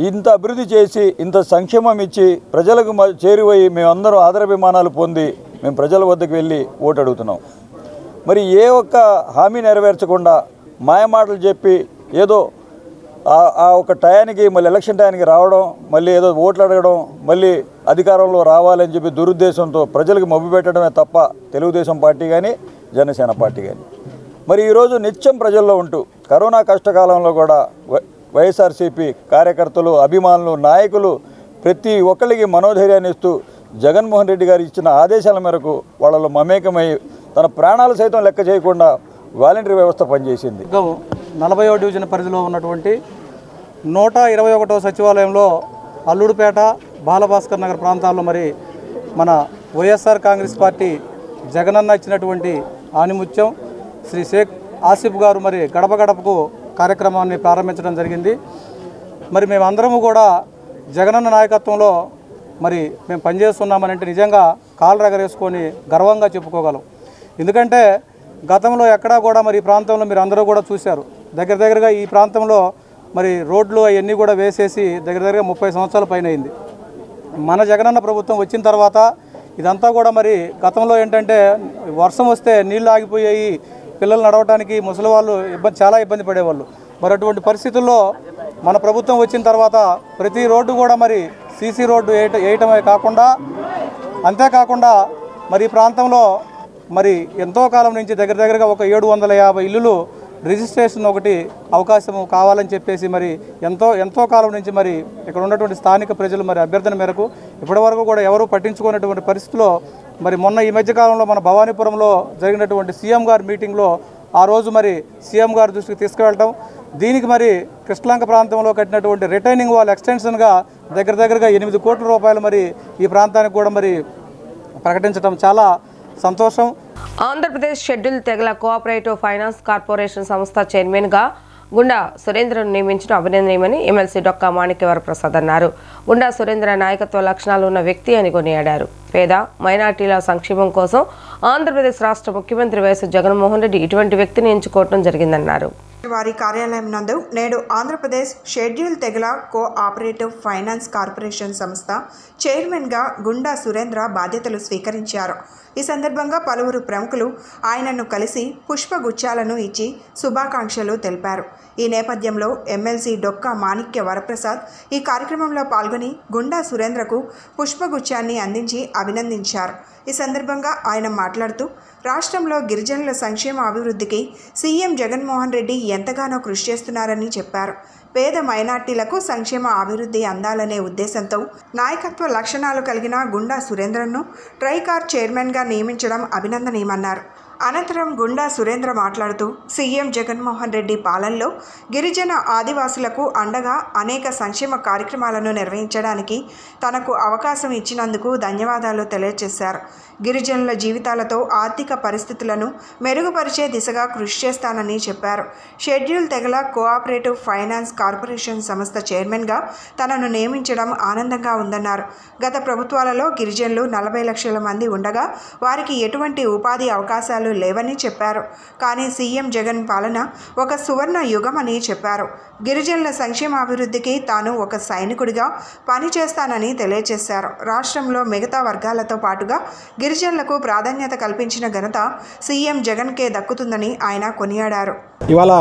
ఇంత అభివృద్ధి చేసి ఇంత సంక్షేమం ఇచ్చి ప్రజలకు చేరువై మేమందరం ఆదరాభిమానాలు పొంది మేము ప్రజల వద్దకు వెళ్ళి ఓటు అడుగుతున్నాం. మరి ఏ ఒక్క హామీ నెరవేర్చకుండా మాయమాటలు చెప్పి ఏదో ఆ ఒక టయానికి మళ్ళీ ఎలక్షన్ టయానికి రావడం, మళ్ళీ ఏదో ఓట్లు అడగడం, మళ్ళీ అధికారంలో రావాలని చెప్పి దురుద్దేశంతో ప్రజలకు మభ్య పెట్టడమే తప్ప తెలుగుదేశం పార్టీ కానీ జనసేన పార్టీ కానీ. మరి ఈరోజు నిత్యం ప్రజల్లో ఉంటూ కరోనా కష్టకాలంలో కూడా వైఎస్ఆర్సీపీ కార్యకర్తలు, అభిమానులు, నాయకులు ప్రతి ఒక్కరికి మనోధైర్యాన్ని ఇస్తూ జగన్మోహన్ రెడ్డి గారు ఇచ్చిన ఆదేశాల మేరకు వాళ్ళలో మమేకమై తన ప్రాణాలు సైతం లెక్క చేయకుండా వాలంటరీ వ్యవస్థ పనిచేసింది. 40వ డివిజన్ పరిధిలో ఉన్నటువంటి 121వ సచివాలయంలో అల్లుడుపేట, బాలభాస్కర్ నగర్ ప్రాంతాల్లో మరి మన వైఎస్ఆర్ కాంగ్రెస్ పార్టీ జగనన్న ఇచ్చినటువంటి ఆనిముత్యం శ్రీ షేక్ ఆసిఫ్ గారు మరి గడప గడపకు కార్యక్రమాన్ని ప్రారంభించడం జరిగింది. మరి మేమందరము కూడా జగనన్న నాయకత్వంలో మరి మేము పనిచేస్తున్నామని అంటే నిజంగా కాలు రగరేసుకొని గర్వంగా చెప్పుకోగలం. ఎందుకంటే గతంలో ఎక్కడా కూడా మరి ఈ ప్రాంతంలో మీరు అందరూ కూడా చూశారు. దగ్గరగా ఈ ప్రాంతంలో మరి రోడ్లు అవన్నీ కూడా వేసేసి దగ్గరగా 30 సంవత్సరాల పైన అయింది. మన జగనన్న ప్రభుత్వం వచ్చిన తర్వాత ఇదంతా కూడా మరి గతంలో ఏంటంటే వర్షం వస్తే నీళ్లు ఆగిపోయాయి, పిల్లలు నడవడానికి ముసలి వాళ్ళు చాలా ఇబ్బంది పడేవాళ్ళు. మరి అటువంటి పరిస్థితుల్లో మన ప్రభుత్వం వచ్చిన తర్వాత ప్రతి రోడ్డు కూడా మరి సీసీ రోడ్డు వేయటమే కాకుండా అంతేకాకుండా మరి ఈ ప్రాంతంలో మరి ఎంతో కాలం నుంచి దగ్గరగా ఒక 750 ఇల్లులు రిజిస్ట్రేషన్ ఒకటి అవకాశం కావాలని చెప్పేసి మరి ఎంతో కాలం నుంచి మరి ఇక్కడ ఉన్నటువంటి స్థానిక ప్రజలు మరి అభ్యర్థన మేరకు ఇప్పటివరకు కూడా ఎవరూ పట్టించుకున్నటువంటి పరిస్థితిలో మరి మొన్న ఈ మధ్యకాలంలో మన భవానీపురంలో జరిగినటువంటి సీఎం గారి మీటింగ్లో ఆ రోజు మరి సీఎం గారి దృష్టికి తీసుకువెళ్ళటం, దీనికి మరి కృష్ణలంక ప్రాంతంలో కట్టినటువంటి రిటైనింగ్ వాల్ ఎక్స్టెన్షన్గా దగ్గరగా 8 కోట్ల రూపాయలు మరి ఈ ప్రాంతానికి కూడా మరి ప్రకటించడం చాలా సంతోషం. ఆంధ్రప్రదేశ్ షెడ్యూల్ తెగల కోఆపరేటివ్ ఫైనాన్స్ కార్పొరేషన్ సంస్థ చైర్మన్గా గుండా సురేంద్రను నియమించడం అభినందనీయమని ఎమ్మెల్సీ డొక్కా మాణిక్యవరప్రసాద్ అన్నారు. గుండా సురేంద్ర నాయకత్వ లక్షణాలు ఉన్న వ్యక్తి అని కొనియాడారు. పేద మైనార్టీల సంక్షేమం కోసం ఆంధ్రప్రదేశ్ రాష్ట్ర ముఖ్యమంత్రి వైఎస్ జగన్మోహన్ రెడ్డి ఇటువంటి వ్యక్తిని ఎంచుకోవడం జరిగిందన్నారు. వారి కార్యాలయం నందు నేడు ఆంధ్రప్రదేశ్ షెడ్యూల్ తెగల కోఆపరేటివ్ ఫైనాన్స్ కార్పొరేషన్ సంస్థ చైర్మన్గా గుండా సురేంద్ర బాధ్యతలు స్వీకరించారు. ఈ సందర్భంగా పలువురు ప్రముఖులు ఆయనను కలిసి పుష్పగుచ్చాలను ఇచ్చి శుభాకాంక్షలు తెలిపారు. ఈ నేపథ్యంలో ఎమ్మెల్సీ డొక్కా మాణిక్య వరప్రసాద్ ఈ కార్యక్రమంలో పాల్గొని గుండా సురేంద్రకు పుష్పగుచ్చాన్ని అందించి అభినందించారు. ఈ సందర్భంగా ఆయన మాట్లాడుతూ రాష్ట్రంలో గిరిజనుల సంక్షేమ అభివృద్ధికి సీఎం జగన్మోహన్ రెడ్డి ఎంతగానో కృషి చేస్తున్నారని చెప్పారు. పేద మైనార్టీలకు సంక్షేమ అభివృద్ధి అందాలనే ఉద్దేశంతో నాయకత్వ లక్షణాలు కలిగిన గుండా సురేంద్రను ట్రైకార్ చైర్మన్గా నియమించడం అభినందనీయమన్నారు. అనంతరం గుండా సురేంద్ర మాట్లాడుతూ సీఎం జగన్మోహన్ రెడ్డి పాలనలో గిరిజన ఆదివాసులకు అండగా అనేక సంక్షేమ కార్యక్రమాలను నిర్వహించడానికి తనకు అవకాశం ఇచ్చినందుకు ధన్యవాదాలు తెలియజేశారు. గిరిజనుల జీవితాలతో ఆర్థిక పరిస్థితులను మెరుగుపరిచే దిశగా కృషి చేస్తానని చెప్పారు. షెడ్యూల్ తెగల కోఆపరేటివ్ ఫైనాన్స్ కార్పొరేషన్ సంస్థ చైర్మన్గా తనను నియమించడం ఆనందంగా ఉందన్నారు. గత ప్రభుత్వాలలో గిరిజనులు 40 లక్షల మంది ఉండగా వారికి ఎటువంటి ఉపాధి అవకాశాలు లేవని చెప్పారు. కానీ సీఎం జగన్ పాలన ఒక సువర్ణ యుగమని చెప్పారు. గిరిజనుల సంక్షేమాభివృద్ధికి తాను ఒక సైనికుడిగా పనిచేస్తానని తెలియజేశారు. రాష్ట్రంలో మిగతా వర్గాలతో పాటుగా గిరిజనులకు ప్రాధాన్యత కల్పించిన ఘనత సీఎం జగన్కే దక్కుతుందని ఆయన కొనియాడారు. ఇవాళ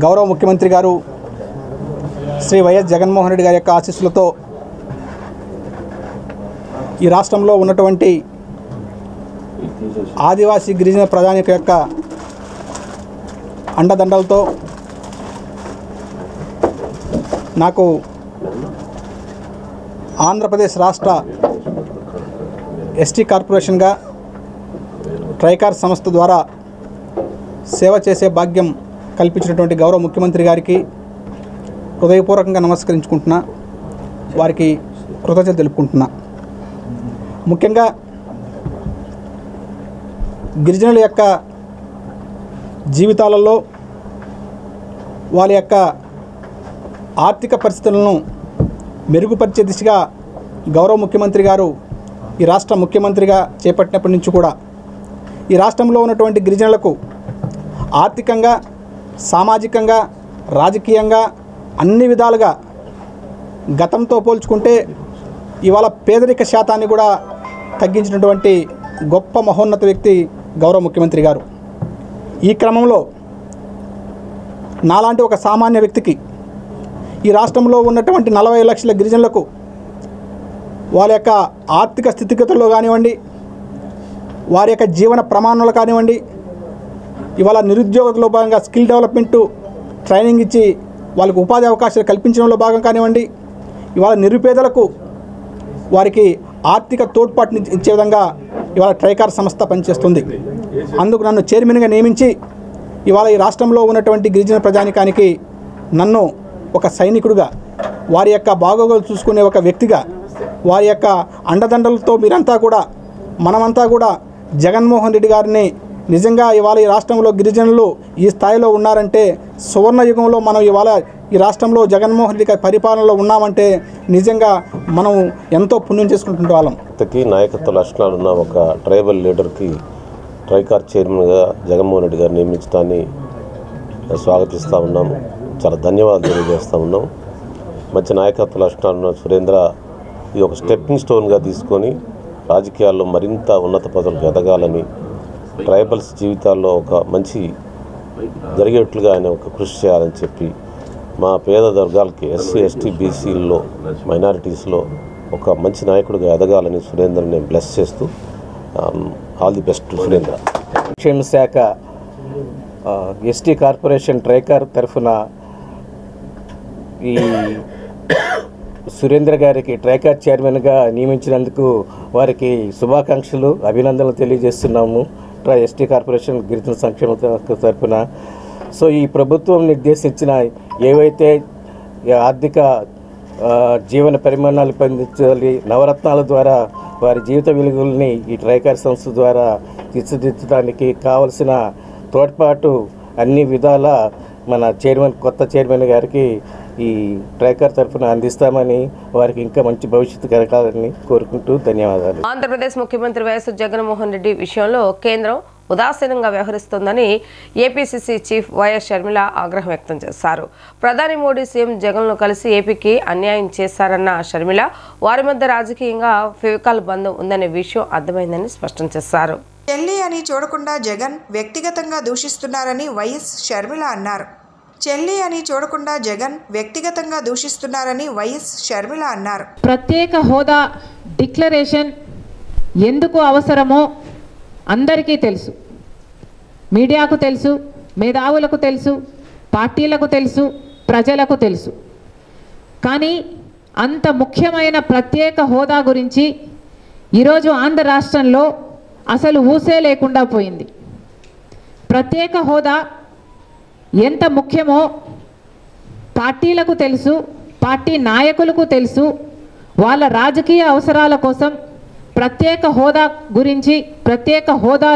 గౌరవ ముఖ్యమంత్రి గారు శ్రీ వైఎస్ జగన్మోహన్ రెడ్డి గారి యొక్క ఆశీస్సులతో ఈ రాష్ట్రంలో ఉన్నటువంటి ఆదివాసీ గిరిజన ప్రజానిక యొక్క అండదండలతో నాకు ఆంధ్రప్రదేశ్ రాష్ట్ర ఎస్టీ కార్పొరేషన్గా ట్రైకార్ సంస్థ ద్వారా సేవ చేసే భాగ్యం కల్పించినటువంటి గౌరవ ముఖ్యమంత్రి గారికి హృదయపూర్వకంగా నమస్కరించుకుంటున్నా, వారికి కృతజ్ఞతలు తెలుపుకుంటున్నా. ముఖ్యంగా గిరిజనుల యొక్క జీవితాలలో వాళ్ళ యొక్క ఆర్థిక పరిస్థితులను మెరుగుపరిచే దిశగా గౌరవ ముఖ్యమంత్రి గారు ఈ రాష్ట్ర ముఖ్యమంత్రిగా చేపట్టినప్పటి నుంచి కూడా ఈ రాష్ట్రంలో ఉన్నటువంటి గిరిజనులకు ఆర్థికంగా, సామాజికంగా, రాజకీయంగా అన్ని విధాలుగా గతంతో పోల్చుకుంటే ఇవాళ పేదరిక శాతాన్ని కూడా తగ్గించినటువంటి గొప్ప మహోన్నత వ్యక్తి గౌరవ ముఖ్యమంత్రి గారు. ఈ క్రమంలో నాలాంటి ఒక సామాన్య వ్యక్తికి ఈ రాష్ట్రంలో ఉన్నటువంటి 40 లక్షల గిరిజనులకు వాళ్ళ యొక్క ఆర్థిక స్థితిగతుల్లో కానివ్వండి, వారి యొక్క జీవన ప్రమాణాలు కానివ్వండి, ఇవాళ నిరుద్యోగంలో భాగంగా స్కిల్ డెవలప్మెంటు ట్రైనింగ్ ఇచ్చి వాళ్ళకు ఉపాధి అవకాశాలు కల్పించడంలో భాగం కానివ్వండి, ఇవాళ నిరుపేదలకు వారికి ఆర్థిక తోడ్పాటుని ఇచ్చే విధంగా ఇవాళ ట్రైకార్ సంస్థ పనిచేస్తుంది. అందుకు నన్ను చైర్మన్గా నియమించి ఇవాళ ఈ రాష్ట్రంలో ఉన్నటువంటి గిరిజన ప్రజానికానికి నన్ను ఒక సైనికుడిగా, వారి యొక్క బాగోగులు చూసుకునే ఒక వ్యక్తిగా, వారి యొక్క అండదండలతో మీరంతా కూడా, మనమంతా కూడా జగన్మోహన్ రెడ్డి గారిని నిజంగా ఇవాళ ఈ రాష్ట్రంలో గిరిజనులు ఈ స్థాయిలో ఉన్నారంటే సువర్ణ యుగంలో మనం ఇవాళ ఈ రాష్ట్రంలో జగన్మోహన్ రెడ్డి గారి పరిపాలనలో ఉన్నామంటే నిజంగా మనం ఎంతో పుణ్యం చేసుకుంటున్న వాళ్ళం. నాయకత్వ లక్షణాలు ఉన్న ఒక ట్రైబల్ లీడర్కి ట్రైకార్ చైర్మన్గా జగన్మోహన్ రెడ్డి గారు నియమించడాన్ని స్వాగతిస్తూ ఉన్నాము. చాలా ధన్యవాదాలు తెలియజేస్తూ ఉన్నాం. మంచి నాయకత్వ లక్షణాలు ఉన్న సురేంద్ర ఇది ఒక స్టెప్పింగ్ స్టోన్గా తీసుకొని రాజకీయాల్లో మరింత ఉన్నత పదవులకు ఎదగాలని, ట్రైబల్స్ జీవితాల్లో ఒక మంచి జరిగేట్లుగా ఆయన ఒక కృషి చేయాలని చెప్పి మా పేద వర్గాలకి ఎస్సీ, ఎస్టీ, బీసీల్లో, మైనారిటీస్లో ఒక మంచి నాయకుడిగా ఎదగాలని సురేంద్రని నేను బ్లెస్ చేస్తూ ఆల్ ది బెస్ట్ సురేంద్ర. సంక్షేమ శాఖ ఎస్టీ కార్పొరేషన్ ట్రైకార్ తరఫున ఈ సురేంద్ర గారికి ట్రైకార్ చైర్మన్గా నియమించినందుకు వారికి శుభాకాంక్షలు, అభినందనలు తెలియజేస్తున్నాము. ఎస్టీ కార్పొరేషన్ గిరిజన సంక్షేమ తరఫున. సో ఈ ప్రభుత్వం నిర్దేశించిన ఏవైతే ఆర్థిక జీవన పరిమాణాలు పొందించాలి, నవరత్నాల ద్వారా వారి జీవిత వెలుగుల్ని ఈ ట్రైకార్ సంస్థ ద్వారా తీర్చిదిద్దడానికి కావలసిన తోడ్పాటు అన్ని విధాల మన కొత్త చైర్మన్ గారికి ఈ ట్రైకార్ తరఫున అందిస్తామని, వారికి ఇంకా మంచి భవిష్యత్తు కలగాలని కోరుకుంటూ ధన్యవాదాలు. ఆంధ్రప్రదేశ్ ముఖ్యమంత్రి వైఎస్ జగన్మోహన్ రెడ్డి విషయంలో కేంద్రం ఉదాసీనంగా వ్యవహరిస్తోందని ఏపీసీసీ చీఫ్ వైఎస్ షర్మిల ఆగ్రహం వ్యక్తం చేశారు. ప్రధాని మోడీ సీఎం జగన్ను కలిసి ఏపీకి అన్యాయం చేశారన్న షర్మిల వారి మధ్య రాజకీయంగా ఫెవికాల్ బంధం ఉందనే విషయం అర్థమైందని స్పష్టం చేశారు. చెల్లి అని చూడకుండా జగన్ వ్యక్తిగతంగా దూషిస్తున్నారని వైఎస్ షర్మిల అన్నారు. చెల్లి అని చూడకుండా జగన్ వ్యక్తిగతంగా దూషిస్తున్నారని వైఎస్ షర్మిల అన్నారు. ప్రత్యేక హోదా డిక్లరేషన్ ఎందుకు అవసరమో అందరికీ తెలుసు, మీడియాకు తెలుసు, మేధావులకు తెలుసు, పార్టీలకు తెలుసు, ప్రజలకు తెలుసు. కానీ అంత ముఖ్యమైన ప్రత్యేక హోదా గురించి ఈరోజు ఆంధ్ర రాష్ట్రంలో అసలు ఊసే లేకుండా పోయింది. ప్రత్యేక హోదా ఎంత ముఖ్యమో పార్టీలకు తెలుసు, పార్టీ నాయకులకు తెలుసు. వాళ్ళ రాజకీయ అవసరాల కోసం ప్రత్యేక హోదా గురించి, ప్రత్యేక హోదా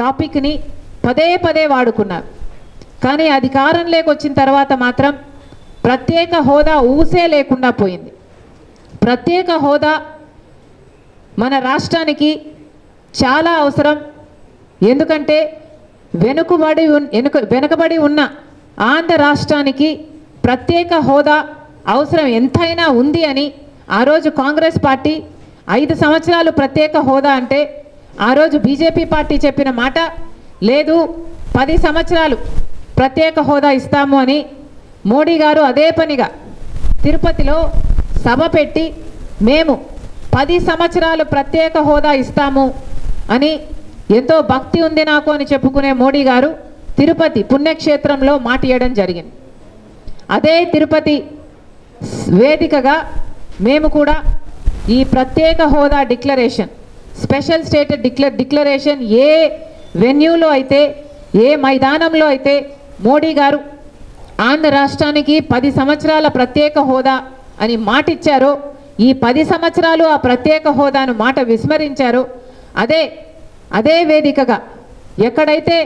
టాపిక్ని పదే పదే వాడుకున్నారు. కానీ అధికారంలోకి వచ్చిన తర్వాత మాత్రం ప్రత్యేక హోదా ఊసే లేకుండా పోయింది. ప్రత్యేక హోదా మన రాష్ట్రానికి చాలా అవసరం. ఎందుకంటే వెనుకబడి ఉన్న ఆంధ్ర రాష్ట్రానికి ప్రత్యేక హోదా అవసరం ఎంతైనా ఉంది అని ఆ రోజు కాంగ్రెస్ పార్టీ 5 సంవత్సరాలు ప్రత్యేక హోదా అంటే ఆ రోజు బీజేపీ పార్టీ చెప్పిన మాట లేదు, 10 సంవత్సరాలు ప్రత్యేక హోదా ఇస్తాము అని మోడీ గారు అదే పనిగా తిరుపతిలో సభ పెట్టి మేము 10 సంవత్సరాలు ప్రత్యేక హోదా ఇస్తాము అని ఎంతో భక్తి ఉంది నాకు అని చెప్పుకునే మోడీ గారు తిరుపతి పుణ్యక్షేత్రంలో మాట ఇవ్వడం జరిగింది. అదే తిరుపతి వేదికగా మేము కూడా ఈ ప్రత్యేక హోదా డిక్లరేషన్, స్పెషల్ స్టేటస్ డిక్లరేషన్ ఏ వెన్యూలో అయితే, ఏ మైదానంలో అయితే మోడీ గారు ఆంధ్ర రాష్ట్రానికి 10 సంవత్సరాల ప్రత్యేక హోదా అని మాట ఇచ్చారో, ఈ 10 సంవత్సరాలు ఆ ప్రత్యేక హోదాను మాట విస్మరించారో అదే వేదికగా ఎక్కడైతే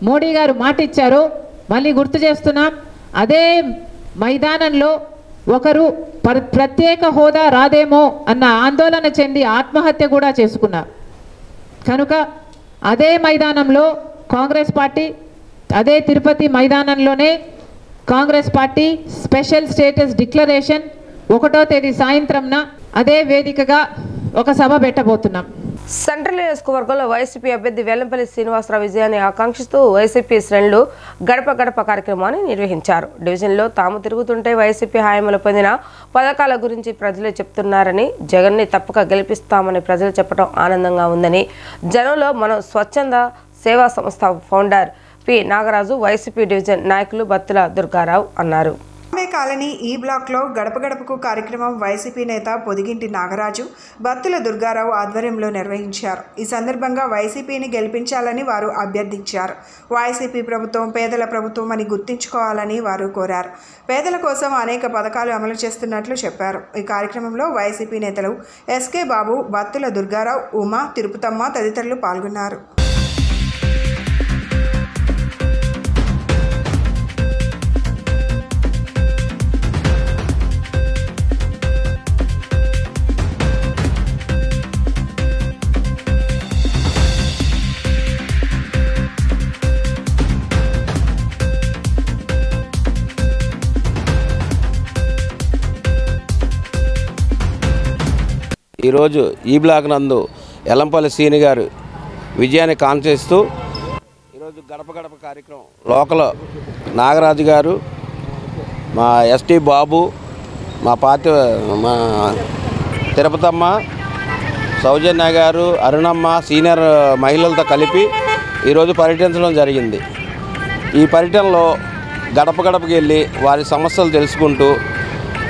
మోడీ గారు మాట ఇచ్చారో మళ్ళీ గుర్తు చేస్తున్నాం, అదే మైదానంలో ఒకరు ప్రత్యేక హోదా రాదేమో అన్న ఆందోళన చెంది ఆత్మహత్య కూడా చేసుకున్నారు. కనుక అదే మైదానంలో కాంగ్రెస్ పార్టీ, అదే తిరుపతి మైదానంలోనే Congress party special status declaration 1వ తేదీ సాయంత్రంన అదే వేదికగా ఒక సభ పెట్టబోతున్నాం. సెంట్రల్ నియోజకవర్గంలో వైసీపీ అభ్యర్థి వెల్లంపల్లి శ్రీనివాసరావు విజయాన్ని ఆకాంక్షిస్తూ వైసీపీ శ్రేణులు గడప గడప కార్యక్రమాన్ని నిర్వహించారు. డివిజన్లో తాము తిరుగుతుంటే వైసీపీ హయాంలో పొందిన పథకాల గురించి ప్రజలు చెప్తున్నారని, జగన్ని తప్పక గెలిపిస్తామని ప్రజలు చెప్పడం ఆనందంగా ఉందని జనంలో మనం స్వచ్ఛంద సేవా సంస్థ founder P Nagaraju, YCP division నాయకులు బత్తుల దుర్గారావు అన్నారు. కాలనీ ఈ బ్లాక్లో గడప గడపకు కార్యక్రమం వైసీపీ నేత పొదిగింటి నాగరాజు, బత్తుల దుర్గారావు ఆధ్వర్యంలో నిర్వహించారు. ఈ సందర్భంగా వైసీపీని గెలిపించాలని వారు అభ్యర్థించారు. వైసీపీ ప్రభుత్వం పేదల ప్రభుత్వం అని గుర్తించుకోవాలని వారు కోరారు. పేదల కోసం అనేక పథకాలు అమలు చేస్తున్నట్లు చెప్పారు. ఈ కార్యక్రమంలో వైసీపీ నేతలు ఎస్కే బాబు, బత్తుల దుర్గారావు, ఉమా, తిరుపతమ్మ తదితరులు పాల్గొన్నారు. ఈరోజు ఈ బ్లాక్ నందు ఎల్లంపల్లి శ్రీని గారు విజయాన్ని కాంక్షిస్తూ ఈరోజు గడప గడప కార్యక్రమం లోకల్ నాగరాజు గారు, మా ఎస్టీ బాబు, మా తిరుపతమ్మ, సౌజన్య గారు, అరుణమ్మ, సీనియర్ మహిళలతో కలిపి ఈరోజు పర్యటించడం జరిగింది. ఈ పర్యటనలో గడప గడపకి వెళ్ళి వారి సమస్యలు తెలుసుకుంటూ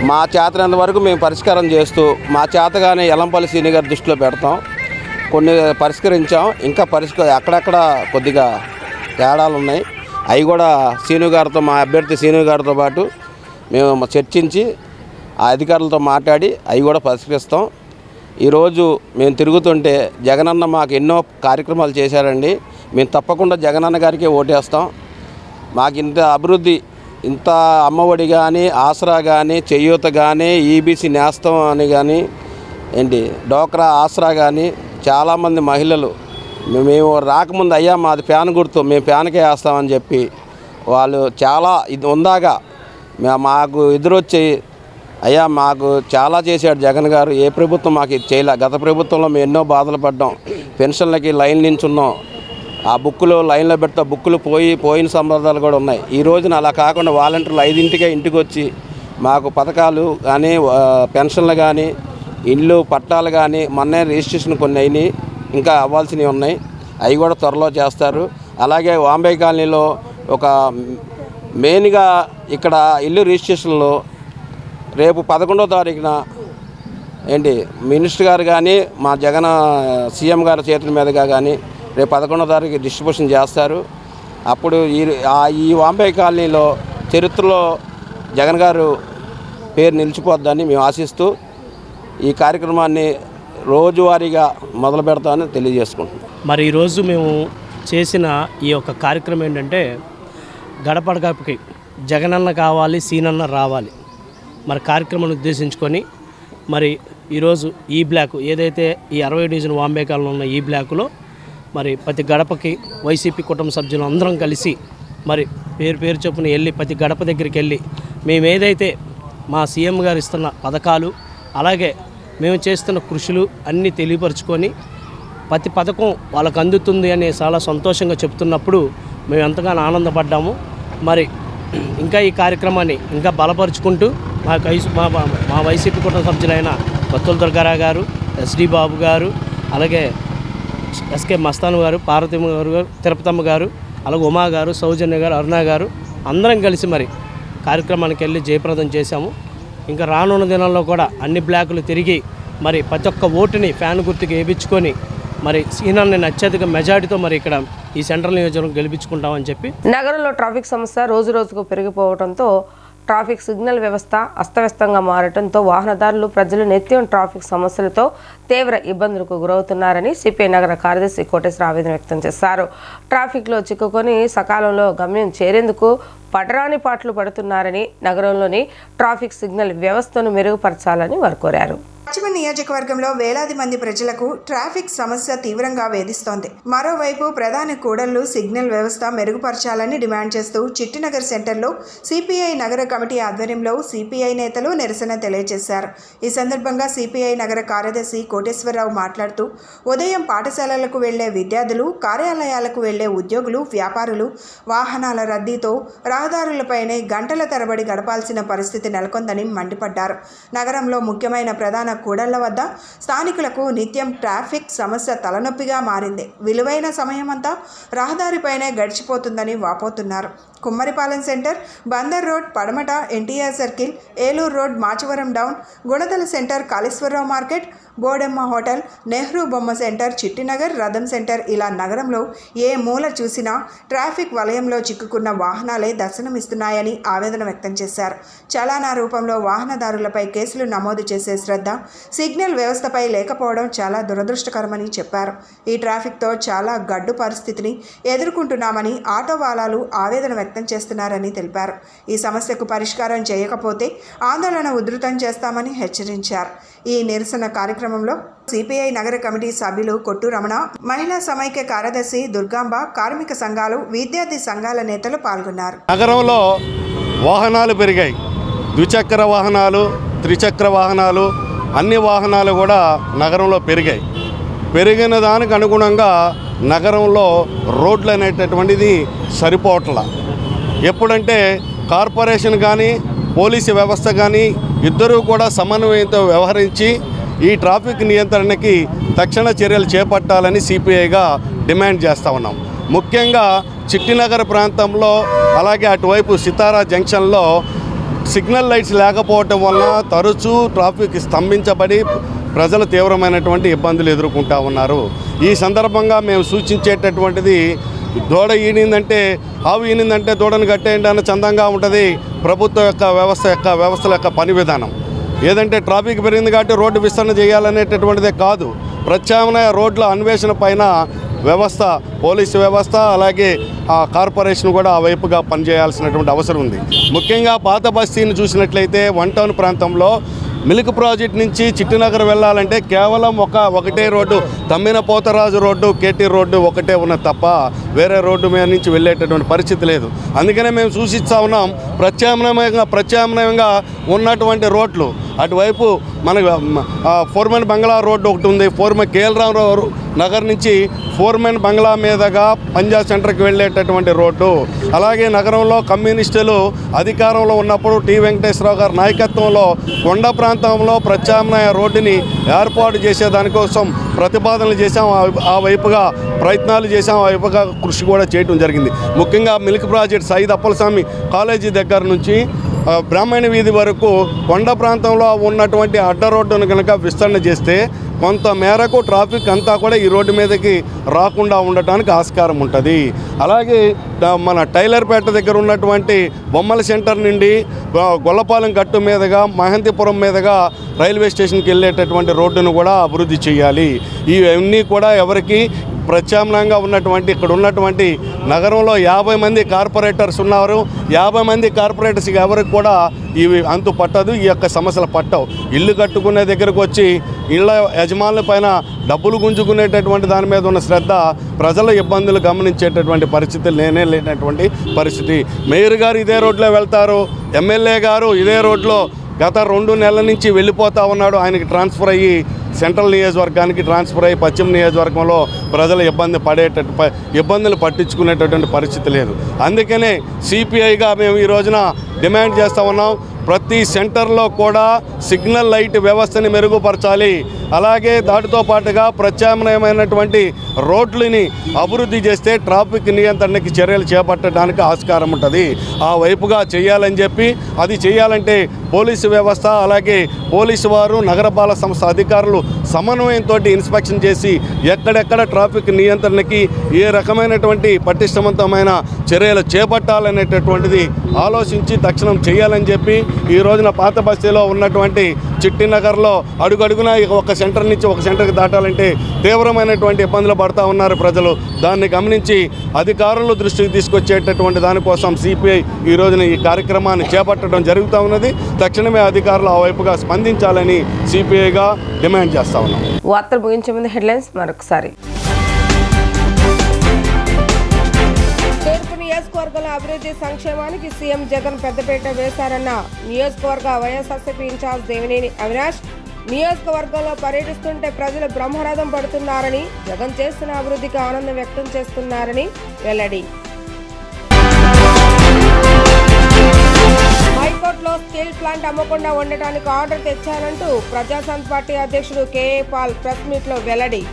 మా చేతనంత వరకు మేము పరిష్కారం చేస్తూ, మా చేతగానే ఎల్లంపల్లి శ్రీని గారి దృష్టిలో పెడతాం. కొన్ని పరిష్కరించాం, ఇంకా అక్కడక్కడ కొద్దిగా తేడాలు ఉన్నాయి. అవి కూడా శ్రీను గారితో, మా అభ్యర్థి శ్రీను గారితో పాటు మేము చర్చించి ఆ అధికారులతో మాట్లాడి అవి కూడా పరిష్కరిస్తాం. ఈరోజు మేము తిరుగుతుంటే జగనన్న మాకు ఎన్నో కార్యక్రమాలు చేశారండి. మేము తప్పకుండా జగనన్న గారికి ఓటేస్తాం. మాకు ఇంత అభివృద్ధి, ఇంత అమ్మఒడి కానీ, ఆసరా కానీ, చేయూత కానీ, ఈబీసీ నేస్తం అని కానీ, డోక్రా ఆసరా కానీ చాలామంది మహిళలు మేము రాకముందు అయ్యా మాది ఫ్యాన్ గుర్తు, మేము ఫ్యాన్కే వేస్తామని చెప్పి వాళ్ళు చాలా ఇది ఉందాగా మాకు ఎదురొచ్చి అయ్యా మాకు చాలా చేశాడు జగన్ గారు, ఏ ప్రభుత్వం మాకు ఇది చేయలే. గత ప్రభుత్వంలో మేము ఎన్నో బాధలు పడ్డాం, పెన్షన్లకి లైన్ నించున్నాం, ఆ బుక్కులు లైన్లో పెడతా బుక్కులు పోయిన సంబంధాలు కూడా ఉన్నాయి. ఈ రోజున అలా కాకుండా వాలంటీర్లు 5ంటికే ఇంటికి వచ్చి మాకు పథకాలు కానీ పెన్షన్లు కానీ ఇళ్ళు పట్టాలు కానీ మొన్నే రిజిస్ట్రేషన్ కొన్ని అయినాయి, ఇంకా అవ్వాల్సినవి ఉన్నాయి, అవి కూడా త్వరలో చేస్తారు. అలాగే వాంబే కాలనీలో ఒక మెయిన్గా ఇక్కడ ఇల్లు రిజిస్ట్రేషన్లో రేపు 11వ తారీఖున మినిస్టర్ గారు కానీ మా జగన్ సీఎం గారి చేతుల మీదుగా కానీ రేపు 11వ తారీఖు డిస్ట్రిబ్యూషన్ చేస్తారు. అప్పుడు ఈ వాంబే కాలనీలో చరిత్రలో జగన్ గారు పేరు నిలిచిపోద్దని మేము ఆశిస్తూ ఈ కార్యక్రమాన్ని రోజువారీగా మొదలు పెడతామని తెలియజేసుకుంటున్నాం. మరి ఈరోజు మేము చేసిన ఈ యొక్క కార్యక్రమం ఏంటంటే గడప గడపకి జగనన్న కావాలి, సీనన్న రావాలి మరి కార్యక్రమాన్ని ఉద్దేశించుకొని మరి ఈరోజు ఈ బ్లాక్ ఏదైతే ఈ 60 డివిజన్ వాంబే కాలనీలో ఉన్న ఈ బ్లాకులో మరి ప్రతి గడపకి వైసీపీ కుటుంబ సభ్యులు అందరం కలిసి మరి పేరు చొప్పున వెళ్ళి ప్రతి గడప దగ్గరికి వెళ్ళి మేము ఏదైతే మా సీఎం గారు ఇస్తున్న పథకాలు అలాగే మేము చేస్తున్న కృషులు అన్నీ తెలియపరుచుకొని ప్రతి పథకం వాళ్ళకు అందుతుంది అని చాలా సంతోషంగా చెప్తున్నప్పుడు మేము ఎంతగానో ఆనందపడ్డాము. మరి ఇంకా ఈ కార్యక్రమాన్ని ఇంకా బలపరుచుకుంటూ మా వైసీపీ కుటుంబ సభ్యులైన బత్తుల దుర్గారావు గారు, ఎస్డి బాబు గారు, అలాగే ఎస్కే మస్తాన్ గారు, పార్వతమ్మ గారు, తిరుపతమ్మ గారు, అలాగే ఉమా గారు, సౌజన్య గారు, అరుణ గారు అందరం కలిసి మరి కార్యక్రమానికి వెళ్ళి జయప్రదం చేశాము. ఇంకా రానున్న దినాల్లో కూడా అన్ని బ్లాకులు తిరిగి మరి ప్రతి ఒక్క ఓటుని ఫ్యాన్ గుర్తుకి వేయించుకొని మరి సీనాన్ని అత్యధిక మెజార్టీతో మరి ఇక్కడ ఈ సెంట్రల్ నియోజకవర్గం గెలిపించుకుంటామని చెప్పి. నగరంలో ట్రాఫిక్ సమస్య రోజురోజుకు పెరిగిపోవడంతో ట్రాఫిక్ సిగ్నల్ వ్యవస్థ అస్తవ్యస్తంగా మారడంతో వాహనదారులు ప్రజలు నిత్యం ట్రాఫిక్ సమస్యలతో తీవ్ర ఇబ్బందులకు గురవుతున్నారని సిపిఐ నగర కార్యదర్శి కోటేశ్వర ఆవేదన వ్యక్తం చేశారు. ట్రాఫిక్లో చిక్కుకొని సకాలంలో గమ్యం చేరేందుకు పడరాని పాటలు పడుతున్నారని, నగరంలోని ట్రాఫిక్ సిగ్నల్ వ్యవస్థను మెరుగుపరచాలని వారు కోరారు. పశ్చిమ నియోజకవర్గంలో వేలాది మంది ప్రజలకు ట్రాఫిక్ సమస్య తీవ్రంగా వేధిస్తోంది. మరోవైపు ప్రధాన కూడళ్లు సిగ్నల్ వ్యవస్థ మెరుగుపరచాలని డిమాండ్ చేస్తూ చిట్టినగర్ సెంటర్లో సిపిఐ నగర కమిటీ ఆధ్వర్యంలో సిపిఐ నేతలు నిరసన తెలియజేశారు. ఈ సందర్భంగా సిపిఐ నగర కార్యదర్శి కోటేశ్వరరావు మాట్లాడుతూ ఉదయం పాఠశాలలకు వెళ్లే విద్యార్థులు, కార్యాలయాలకు వెళ్లే ఉద్యోగులు, వ్యాపారులు వాహనాల రద్దీతో రహదారులపైనే గంటల తరబడి గడపాల్సిన పరిస్థితి నెలకొందని మండిపడ్డారు. నగరంలో ముఖ్యమైన ప్రధాన కూడళ్ల వద్ద స్థానికులకు నిత్యం ట్రాఫిక్ సమస్య తలనొప్పిగా మారింది. విలువైన సమయమంతా రహదారిపైనే గడిచిపోతుందని వాపోతున్నారు. Kummaripalem centre, Bandar road, Padamata, NTR circle, Eluru road, Machavaram down, Gunadala centre, Kaleswararao market, Bodemma hotel, Nehru Bomma centre, Chittinagar, రథం సెంటర్ ఇలా నగరంలో ఏ మూల చూసినా ట్రాఫిక్ వలయంలో చిక్కుకున్న వాహనాలే దర్శనమిస్తున్నాయని ఆవేదన వ్యక్తం చేశారు. చలానా రూపంలో వాహనదారులపై కేసులు నమోదు చేసే శ్రద్ధ సిగ్నల్ వ్యవస్థపై లేకపోవడం చాలా దురదృష్టకరమని చెప్పారు. ఈ ట్రాఫిక్తో చాలా గడ్డు పరిస్థితిని ఎదుర్కొంటున్నామని ఆటో వాలాలు ఆవేదన వ్యక్తం చేస్తున్నారని తెలిపారు. ఈ సమస్యకు పరిష్కారం చేయకపోతే ఆందోళన ఉధృతం చేస్తామని హెచ్చరించారు. ఈ నిరసన కార్యక్రమంలో సిపిఐ నగర కమిటీ సభ్యులు కొట్టు రమణ, మహిళా సమైక్య కార్యదర్శి దుర్గాంబ, కార్మిక సంఘాలు, విద్యార్థి సంఘాల నేతలు పాల్గొన్నారు. నగరంలో వాహనాలు పెరిగాయి. ద్విచక్ర వాహనాలు, త్రిచక్ర వాహనాలు, అన్ని వాహనాలు కూడా నగరంలో పెరిగాయి. పెరిగిన దానికి అనుగుణంగా నగరంలో రోడ్లు అనేటటువంటిది సరిపోవట్లా. ఎప్పుడంటే కార్పొరేషన్ కానీ పోలీసు వ్యవస్థ కానీ ఇద్దరూ కూడా సమన్వయంతో వ్యవహరించి ఈ ట్రాఫిక్ నియంత్రణకి తక్షణ చర్యలు చేపట్టాలని సిపిఐగా డిమాండ్ చేస్తూ ఉన్నాం. ముఖ్యంగా చిట్టినగర్ ప్రాంతంలో అలాగే అటువైపు సితారా జంక్షన్లో సిగ్నల్ లైట్స్ లేకపోవటం వలన తరచూ ట్రాఫిక్ స్తంభించబడి ప్రజలు తీవ్రమైనటువంటి ఇబ్బందులు ఎదుర్కొంటూ ఉన్నారు. ఈ సందర్భంగా మేము సూచించేటటువంటిది, దూడ ఈనిందంటే ఆవు ఈనిందంటే దూడను కట్టేయండి అన్న చందంగా ఉంటుంది ప్రభుత్వం యొక్క వ్యవస్థల యొక్క పని విధానం. ఏదంటే ట్రాఫిక్ పెరిగింది కాబట్టి రోడ్డు విస్తరణ చేయాలనేటటువంటిదే కాదు, ప్రత్యామ్నాయ రోడ్ల అన్వేషణ పైన వ్యవస్థ, పోలీసు వ్యవస్థ అలాగే కార్పొరేషన్ కూడా ఆ వైపుగా పనిచేయాల్సినటువంటి అవసరం ఉంది. ముఖ్యంగా పాత బస్తీని చూసినట్లయితే 1 టౌన్ ప్రాంతంలో మిల్క్ ప్రాజెక్ట్ నుంచి చిట్టినగర్ వెళ్ళాలంటే కేవలం ఒకటే road, Tammina Potharaju road, KT road ఒకటే ఉన్నది తప్ప వేరే రోడ్డు మీద నుంచి వెళ్ళేటటువంటి పరిస్థితి లేదు. అందుకనే మేము సూచిస్తూ ఉన్నాం, ప్రత్యామ్నాయంగా ఉన్నటువంటి రోడ్లు అటువైపు మనకు ఫోర్మెన్ బంగ్లా రోడ్డు ఒకటి ఉంది, కేఎల్ నగర్ నుంచి ఫోర్మెన్ బంగ్లా మీదుగా పంజాబ్ సెంటర్కి వెళ్ళేటటువంటి రోడ్డు. అలాగే నగరంలో కమ్యూనిస్టులు అధికారంలో ఉన్నప్పుడు టి వెంకటేశ్వరరావు గారి నాయకత్వంలో కొండ ప్రాంతంలో ప్రత్యామ్నాయ రోడ్డుని ఏర్పాటు చేసేదానికోసం ప్రతిపాదనలు చేశాం, ఆ వైపుగా ప్రయత్నాలు చేశాం, ఆ వైపుగా కృషి కూడా చేయడం జరిగింది. ముఖ్యంగా మిల్క్ ప్రాజెక్ట్ సైద్ అప్పలస్వామి కాలేజీ దగ్గర నుంచి బ్రాహ్మణ వీధి వరకు కొండ ప్రాంతంలో ఉన్నటువంటి అడ్డ రోడ్డును కనుక విస్తరణ చేస్తే కొంత మేరకు ట్రాఫిక్ అంతా కూడా ఈ రోడ్డు మీదకి రాకుండా ఉండటానికి ఆస్కారం ఉంటుంది. అలాగే మన టైలర్పేట దగ్గర ఉన్నటువంటి బొమ్మల సెంటర్ నుండి గొల్లపాలెం గట్టు మీదుగా మహంతిపురం మీదుగా రైల్వే స్టేషన్కి వెళ్ళేటటువంటి రోడ్డును కూడా అభివృద్ధి చేయాలి. ఇవన్నీ కూడా ఎవరికి ప్రత్యామ్నాయంగా ఉన్నటువంటి ఇక్కడ ఉన్నటువంటి నగరంలో 50 మంది కార్పొరేటర్స్ ఉన్నారు. 50 మంది కార్పొరేటర్స్కి ఎవరికి కూడా ఇవి అంతు పట్టదు, ఈ యొక్క సమస్యలు పట్టవు. ఇల్లు కట్టుకునే దగ్గరకు వచ్చి ఇళ్ళ యజమానుల పైన డబ్బులు గుంజుకునేటటువంటి దాని మీద ఉన్న శ్రద్ధ ప్రజల ఇబ్బందులు గమనించేటటువంటి పరిస్థితులు లేనటువంటి పరిస్థితి. మేయర్ గారు ఇదే రోడ్లో వెళ్తారు, ఎమ్మెల్యే గారు ఇదే రోడ్లో గత 2 నెలల నుంచి వెళ్ళిపోతూ ఉన్నాడు. ఆయనకి ట్రాన్స్ఫర్ అయ్యి సెంట్రల్ నియోజకవర్గానికి ట్రాన్స్ఫర్ అయ్యి పశ్చిమ నియోజకవర్గంలో ప్రజలు ఇబ్బందులు పట్టించుకునేటటువంటి పరిస్థితి లేదు. అందుకనే సిపిఐగా మేము ఈ రోజున డిమాండ్ చేస్తూ ఉన్నాం, ప్రతి సెంటర్లో కూడా సిగ్నల్ లైట్ వ్యవస్థని మెరుగుపరచాలి. అలాగే దాటితో పాటుగా ప్రత్యామ్నాయమైనటువంటి రోడ్లని అభివృద్ధి చేస్తే ట్రాఫిక్ నియంత్రణకి చర్యలు చేపట్టడానికి ఆస్కారం ఉంటుంది. ఆ వైపుగా చేయాలని చెప్పి, అది చేయాలంటే పోలీసు వ్యవస్థ అలాగే పోలీసు వారు నగరపాలక సంస్థ అధికారులు సమన్వయంతో ఇన్స్పెక్షన్ చేసి ఎక్కడెక్కడ ట్రాఫిక్ నియంత్రణకి ఏ రకమైనటువంటి పటిష్టవంతమైన చర్యలు చేపట్టాలనేటటువంటిది ఆలోచించి తక్షణం చేయాలని చెప్పి ఈ రోజున పాత బస్తీలో ఉన్నటువంటి చిట్టినగర్లో అడుగడుగునా ఒక సెంటర్ నుంచి ఒక సెంటర్కి దాటాలంటే తీవ్రమైనటువంటి ఇబ్బందులు పడుతూ ఉన్నారు ప్రజలు. దాన్ని గమనించి అధికారుల దృష్టికి తీసుకొచ్చేటటువంటి దానికోసం సిపిఐ ఈ రోజున ఈ కార్యక్రమాన్ని చేపట్టడం జరుగుతూ ఉన్నది. తక్షణమే అధికారులు ఆ వైపుగా స్పందించాలని సిపిఐగా డిమాండ్ చేస్తా ఉన్నాం. వార్తలు ముగించే ముందు హెడ్లైన్స్ మరొకసారి. తూర్పు నియోజకవర్గంలో అభివృద్ధి సంక్షేమానికి సీఎం జగన్ పెద్దపీట వేశారన్న నియోజకవర్గ వైఎస్ఆర్సీపీ ఇన్ఛార్జ్ దేవినేని అవినాష్. నియోజకవర్గంలో పర్యటిస్తుంటే ప్రజలు బ్రహ్మరథం పడుతున్నారని, జగన్ చేస్తున్న అభివృద్ధికి ఆనందం వ్యక్తం చేస్తున్నారని వెల్లడి. హైకోర్టులో స్టీల్ ప్లాంట్ అమ్మకుండా ఉండటానికి ఆర్డర్ తెచ్చానంటూ ప్రజాశాంతి పార్టీ అధ్యక్షుడు కేఏ పాల్ ప్రెస్ మీట్లో వెల్లడి.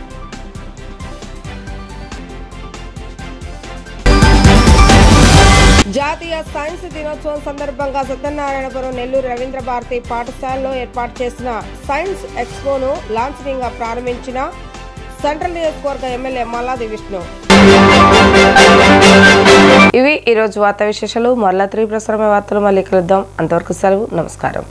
జాతీయ సైన్స్ దినోత్సవం సందర్భంగా సత్యనారాయణపురం నెల్లూరు రవీంద్ర భారతి పాఠశాలలో ఏర్పాటు చేసిన సైన్స్ ఎక్స్పోను లాంఛనంగా గా ప్రారంభించిన సెంట్రల్ నియోజకవర్గ ఎమ్మెల్యే మల్లాది విష్ణు. ఇవి ఈరోజు వార్తా విశేషాలు. మరలా 3 ప్రసారమైన వార్తలు మళ్ళీ కలుద్దాం. అంతవరకు సెలవు. నమస్కారం.